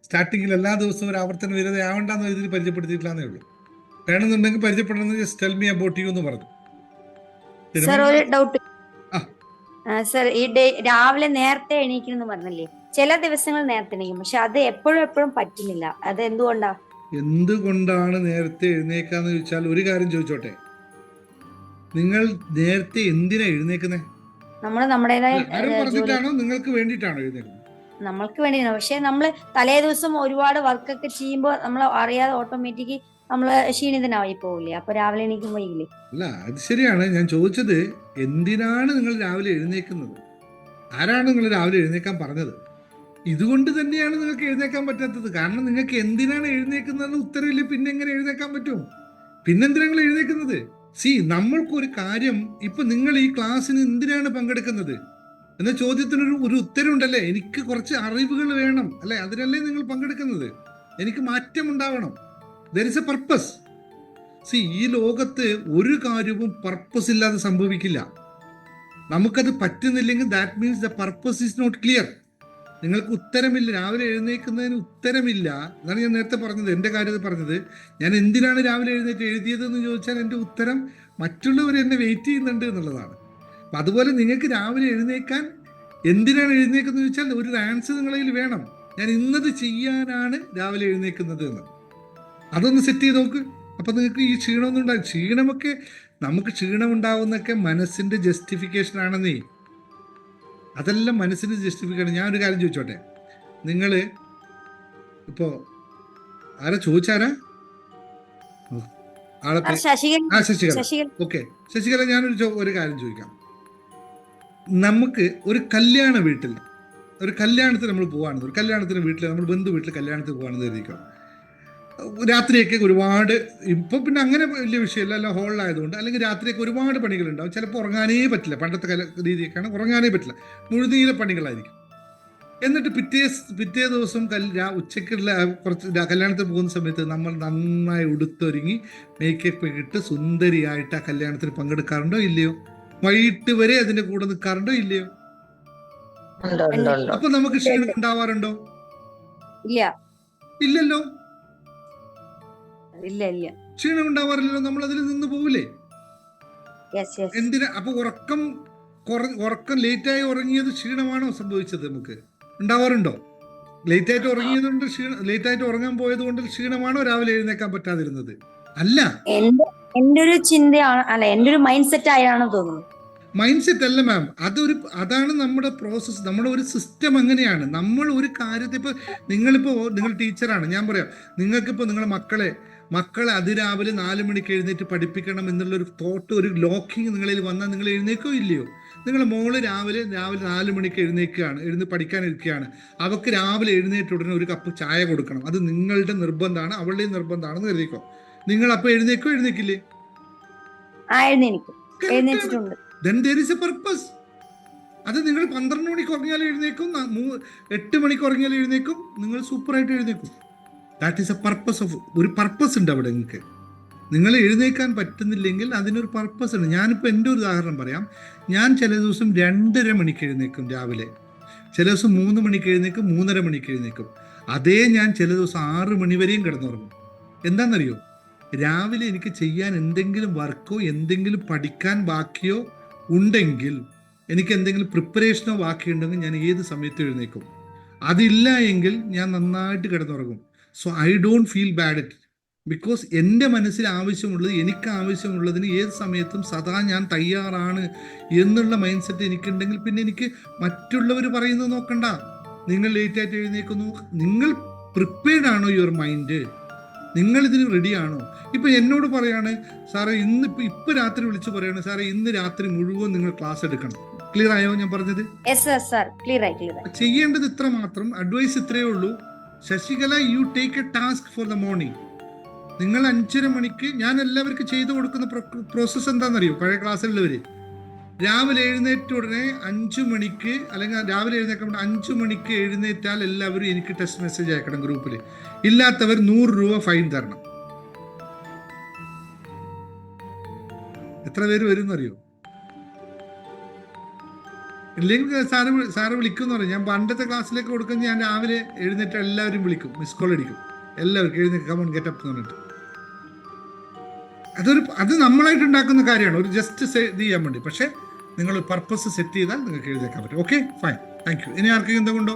സ്റ്റാർട്ടിങ്ങിൽ എല്ലാ ദിവസവും ഒരു ആവർത്തന വിരത ആവണ്ടെന്ന് രീതിയിൽ പരിചയപ്പെടുത്തിയിട്ടില്ലാന്നേ ഉള്ളൂ. വേണമെന്നുണ്ടെങ്കിൽ പരിചയപ്പെടണമെന്ന് just tell me about you എന്ന് പറഞ്ഞു. സർ ഒരു ഡൗട്ട്. സർ ഈ രാവിലെ നേരത്തെ എണീക്കുന്നു പറഞ്ഞല്ലേ, ചില ദിവസങ്ങൾ നേരത്തെ എണീക്കും, പക്ഷെ അത് എപ്പോഴും പറ്റുന്നില്ല. അത് എന്തുകൊണ്ടാണ് നേരത്തെ എഴുന്നേക്കാന്ന് ചോദിച്ചാൽ ഒരു കാര്യം ചോദിച്ചോട്ടെ, നിങ്ങൾ നേരത്തെ എന്തിനാ എഴുന്നേക്കുന്നത്? പറഞ്ഞിട്ടാണോ നിങ്ങൾക്ക് വേണ്ടിയിട്ടാണോ എഴുന്നേക്കുന്നത്? നമ്മൾക്ക് വേണ്ടിയാണ്. പക്ഷെ നമ്മള് തലേ ദിവസം ഒരുപാട് വർക്കൊക്കെ ചെയ്യുമ്പോൾ നമ്മൾ അറിയാതെ ഓട്ടോമാറ്റിക് നമ്മള് ക്ഷീണിതനായി പോവില്ലേ, അപ്പൊ രാവിലെ എണീക്കും വൈകില്ലേ? അല്ല, അത് ശരിയാണ്. ഞാൻ ചോദിച്ചത് എന്തിനാണ് നിങ്ങൾ രാവിലെ എഴുന്നേക്കുന്നത്? ആരാണ് നിങ്ങൾ രാവിലെ എഴുന്നേക്കാൻ പറഞ്ഞത്? ഇതുകൊണ്ട് തന്നെയാണ് നിങ്ങൾക്ക് എഴുന്നേക്കാൻ പറ്റാത്തത്. കാരണം നിങ്ങൾക്ക് എന്തിനാണ് എഴുന്നേക്കുന്നത് ഉത്തരവില്ല, പിന്നെ എങ്ങനെ എഴുന്നേക്കാൻ പറ്റും? പിന്നെന്തിനാ നിങ്ങൾ എഴുന്നേക്കുന്നത്? നമ്മൾക്കൊരു കാര്യം, ഇപ്പൊ നിങ്ങൾ ഈ ക്ലാസ്സിന് എന്തിനാണ് പങ്കെടുക്കുന്നത് എന്ന ചോദ്യത്തിനൊരു ഉത്തരവുണ്ടല്ലേ. എനിക്ക് കുറച്ച് അറിവുകൾ വേണം അല്ലെ, അതിനല്ലേ നിങ്ങൾ പങ്കെടുക്കുന്നത്. എനിക്ക് മാറ്റം ഉണ്ടാവണം. There is a purpose. ഈ ലോകത്ത് ഒരു കാര്യവും പർപ്പസ് ഇല്ലാതെ സംഭവിക്കില്ല. നമുക്കത് പറ്റുന്നില്ലെങ്കിൽ that means the purpose is not clear. നിങ്ങൾക്ക് ഉത്തരമില്ല, രാവിലെ എഴുന്നേൽക്കുന്നതിന് ഉത്തരമില്ല. എന്നാണ് ഞാൻ നേരത്തെ പറഞ്ഞത്, എൻ്റെ കാര്യത്തിൽ പറഞ്ഞത്. ഞാൻ എന്തിനാണ് രാവിലെ എഴുതിയതെന്ന് ചോദിച്ചാൽ എൻ്റെ ഉത്തരം മറ്റുള്ളവർ എന്നെ വെയിറ്റ് ചെയ്യുന്നുണ്ട് എന്നുള്ളതാണ്. അപ്പം അതുപോലെ നിങ്ങൾക്ക് രാവിലെ എഴുന്നേക്കാൻ എന്തിനാണ് എഴുന്നേക്കുന്നത് ചോദിച്ചാൽ ഒരു ആൻസർ നിങ്ങളിൽ വേണം. ഞാൻ ഇന്നത് ചെയ്യാനാണ് രാവിലെ എഴുന്നേക്കുന്നത് എന്ന്. അതൊന്ന് സെറ്റ് ചെയ്ത് നോക്ക്. അപ്പം നിങ്ങൾക്ക് ഈ ക്ഷീണമൊന്നും ഉണ്ടാകും. ക്ഷീണമൊക്കെ നമുക്ക് ക്ഷീണം ഉണ്ടാവുന്നൊക്കെ മനസ്സിൻ്റെ ജസ്റ്റിഫിക്കേഷൻ ആണെന്നേ. അതെല്ലാം മനസ്സിന് ജസ്റ്റിഫിക്കേഷൻ. ഞാനൊരു കാര്യം ചോദിച്ചോട്ടെ, നിങ്ങൾ ഇപ്പോൾ ആരാ ചോദിച്ചാരാ? ശശികല. ഓക്കെ ശശികല, ഞാനൊരു കാര്യം ചോദിക്കാം. നമുക്ക് ഒരു കല്യാണത്തിന് നമ്മൾ പോവാണെന്ന്, ഒരു കല്യാണത്തിന് വീട്ടിൽ നമ്മൾ ബന്ധു വീട്ടിൽ കല്യാണത്തിന് പോവാണെന്ന് കരുതിക്കോ. രാത്രിയൊക്കെ ഒരുപാട്, ഇപ്പം പിന്നെ അങ്ങനെ വലിയ വിഷയമല്ല, അല്ല ഹോളിലായതുകൊണ്ട്, അല്ലെങ്കിൽ രാത്രിയൊക്കെ ഒരുപാട് പണികളുണ്ടാവും. ചിലപ്പോൾ ഉറങ്ങാനേ പറ്റില്ല. പണ്ടത്തെ രീതിയൊക്കെയാണ്, ഉറങ്ങാനേ പറ്റില്ല, മുഴുനീള പണികളായിരിക്കും. എന്നിട്ട് പിറ്റേ ദിവസം ഉച്ചയ്ക്കുള്ള കുറച്ച് കല്യാണത്തിന് പോകുന്ന സമയത്ത് നമ്മൾ നന്നായി ഉടുത്തൊരുങ്ങി മേക്കപ്പ് ഇട്ട് സുന്ദരിയായിട്ട് ആ കല്യാണത്തിന് പങ്കെടുക്കാറുണ്ടോ ഇല്ലയോ? വൈകിട്ട് വരെ അതിന്റെ കൂടെ നിൽക്കാറുണ്ടോ ഇല്ലയോ? അപ്പൊ നമുക്ക് ക്ഷീണം ഉണ്ടാവാറുണ്ടോ? ഇല്ലല്ലോ. ക്ഷീണം ഉണ്ടാവാറില്ലല്ലോ. നമ്മൾ അതിൽ നിന്ന് പോവില്ലേ? എന്തിനാ അപ്പൊ ഉറക്കം ലേറ്റായി ഉറങ്ങിയത് ക്ഷീണമാണോ സംഭവിച്ചത്? നമുക്ക് ഉണ്ടാവാറുണ്ടോ? ലേറ്റായിട്ട് ഉറങ്ങിയതുകൊണ്ട് ലേറ്റായിട്ട് ഉറങ്ങാൻ പോയത് കൊണ്ട് ക്ഷീണമാണോ രാവിലെ എഴുന്നേക്കാൻ പറ്റാതിരുന്നത്? അല്ല, എന്റെ ഒരു ചിന്തയാണ്, അല്ല എന്റെ ഒരു മൈൻഡ് സെറ്റ് ആയാണ് തോന്നുന്നു. മൈൻഡ് സെറ്റ് അല്ല മാം, അതാണ് നമ്മുടെ പ്രോസസ്സ്, നമ്മുടെ ഒരു സിസ്റ്റം. അങ്ങനെയാണ് നമ്മൾ ഒരു കാര്യത്തെ. ഇപ്പൊ നിങ്ങൾ ടീച്ചറാണ്, ഞാൻ പറയാം, നിങ്ങൾക്കിപ്പോ നിങ്ങളുടെ മക്കളെ അതിരാവിലെ 4 മണിക്ക് എഴുന്നേറ്റ് പഠിപ്പിക്കണം എന്നുള്ളൊരു തോട്ട്, ഒരു ലോക്കിങ് നിങ്ങളിൽ വന്നാൽ നിങ്ങൾ എഴുന്നേക്കോ ഇല്ലയോ? നിങ്ങളുടെ മോള് രാവിലെ 4 മണിക്ക് എഴുന്നേറ്റ് പഠിക്കാനിരിക്കുകയാണ്. അവൾക്ക് രാവിലെ എഴുന്നേറ്റ് ഉടനെ ഒരു കപ്പ് ചായ കൊടുക്കണം. അത് നിങ്ങളുടെ നിർബന്ധമാണ്, അവളുടെയും നിർബന്ധമാണെന്ന് കരുതിക്കോ. നിങ്ങൾ അപ്പൊ എഴുന്നേക്കില്ലേ? Then there is a purpose. അത് നിങ്ങൾ 12 മണിക്ക് ഉറങ്ങിയാൽ എഴുന്നേക്കും, 8 മണിക്ക് ഉറങ്ങിയാൽ എഴുന്നേക്കും, നിങ്ങൾ സൂപ്പറായിട്ട് എഴുന്നേക്കും. That is a purpose of, ഒരു പർപ്പസ് ഉണ്ട് അവിടെ. നിങ്ങൾ എഴുന്നേക്കാൻ പറ്റുന്നില്ലെങ്കിൽ അതിനൊരു പർപ്പസ് ഉണ്ട്. ഞാനിപ്പോൾ എൻ്റെ ഒരു ഉദാഹരണം പറയാം. ഞാൻ ചില ദിവസം 2:30 മണിക്ക് എഴുന്നേക്കും രാവിലെ, ചില ദിവസം 3 മണിക്ക് എഴുന്നേക്കും, 3:30 മണിക്ക് എഴുന്നേക്കും. അതേ ഞാൻ ചില ദിവസം 6 മണി വരെയും കിടന്നുറങ്ങും. എന്താണെന്നറിയോ? രാവിലെ എനിക്ക് ചെയ്യാൻ എന്തെങ്കിലും വർക്കോ എന്തെങ്കിലും പഠിക്കാൻ ബാക്കിയോ ഉണ്ടെങ്കിൽ, എനിക്ക് എന്തെങ്കിലും പ്രിപ്പറേഷനോ ബാക്കിയുണ്ടെങ്കിൽ ഞാൻ ഏത് സമയത്തും എഴുന്നേക്കും. അതില്ല എങ്കിൽ ഞാൻ നന്നായിട്ട് കിടന്നുറങ്ങും. So I don't feel bad it, because എൻ്റെ മനസ്സിൽ ആവശ്യമുള്ളത്, എനിക്ക് ആവശ്യമുള്ളതിന് ഏത് സമയത്തും സദാ ഞാൻ തയ്യാറാണ് എന്നുള്ള മൈൻഡ് സെറ്റ് എനിക്കുണ്ടെങ്കിൽ പിന്നെ എനിക്ക് മറ്റുള്ളവർ പറയുന്നത് നോക്കണ്ട. നിങ്ങൾ ലേറ്റായിട്ട് എഴുന്നേക്കുന്നു, നിങ്ങൾ പ്രിപ്പയർഡ് ആണോ യുവർ മൈൻഡ്? നിങ്ങൾ ഇതിന് റെഡിയാണോ? ഇപ്പം എന്നോട് പറയാണ് സാറേ ഇപ്പം രാത്രി വിളിച്ച് പറയാണ് സാറേ ഇന്ന് രാത്രി മുഴുവൻ നിങ്ങൾ ക്ലാസ് എടുക്കണം. ക്ലിയർ ആയോ ഞാൻ പറഞ്ഞത്? ചെയ്യേണ്ടത് ഇത്ര മാത്രം, അഡ്വൈസ് ഇത്രയേ ഉള്ളൂ. Sasikala, you take A task for the morning. നിങ്ങൾ 5:30 മണിക്ക്, ഞാൻ എല്ലാവർക്കും ചെയ്തു കൊടുക്കുന്ന പ്രോസസ്സ് എന്താണെന്നറിയോ? പഴയ ക്ലാസ്സിലുള്ളവർ രാവിലെ എഴുന്നേറ്റ ഉടനെ 5 മണിക്ക്, അല്ലെങ്കിൽ രാവിലെ എഴുന്നേക്കാൻ 5 മണിക്ക് എഴുന്നേറ്റാൽ എല്ലാവരും എനിക്ക് ടെക്സ്റ്റ് മെസ്സേജ് അയക്കണം ഗ്രൂപ്പിൽ. ഇല്ലാത്തവർ 100 രൂപ ഫൈൻ തരണം. എത്ര പേര് വരും എന്നറിയോ? ഇല്ലെങ്കിൽ സാറ് വിളിക്കുമെന്ന് പറയും. ഞാൻ പണ്ടത്തെ ക്ലാസ്സിലേക്ക് കൊടുക്കുന്ന ഞാൻ രാവിലെ എഴുന്നേറ്റ് എല്ലാവരും വിളിക്കും, മിസ് കോൾ അടിക്കും, എല്ലാവർക്കും എഴുന്നേറ്റ് കമോൺ ഗെറ്റ് അപ്പ് എന്ന് പറഞ്ഞിട്ട്. അത് നമ്മളായിട്ട് ഉണ്ടാക്കുന്ന കാര്യമാണ്, ഒരു ജസ്റ്റ് ഇത് ചെയ്യാൻ വേണ്ടി. പക്ഷേ നിങ്ങൾ പർപ്പസ് സെറ്റ് ചെയ്താൽ നിങ്ങൾക്ക് എഴുതേക്കാൻ പറ്റും. Okay, fine, thank you. ഇനി ആർക്കെങ്കിലും എന്തുകൊണ്ടോ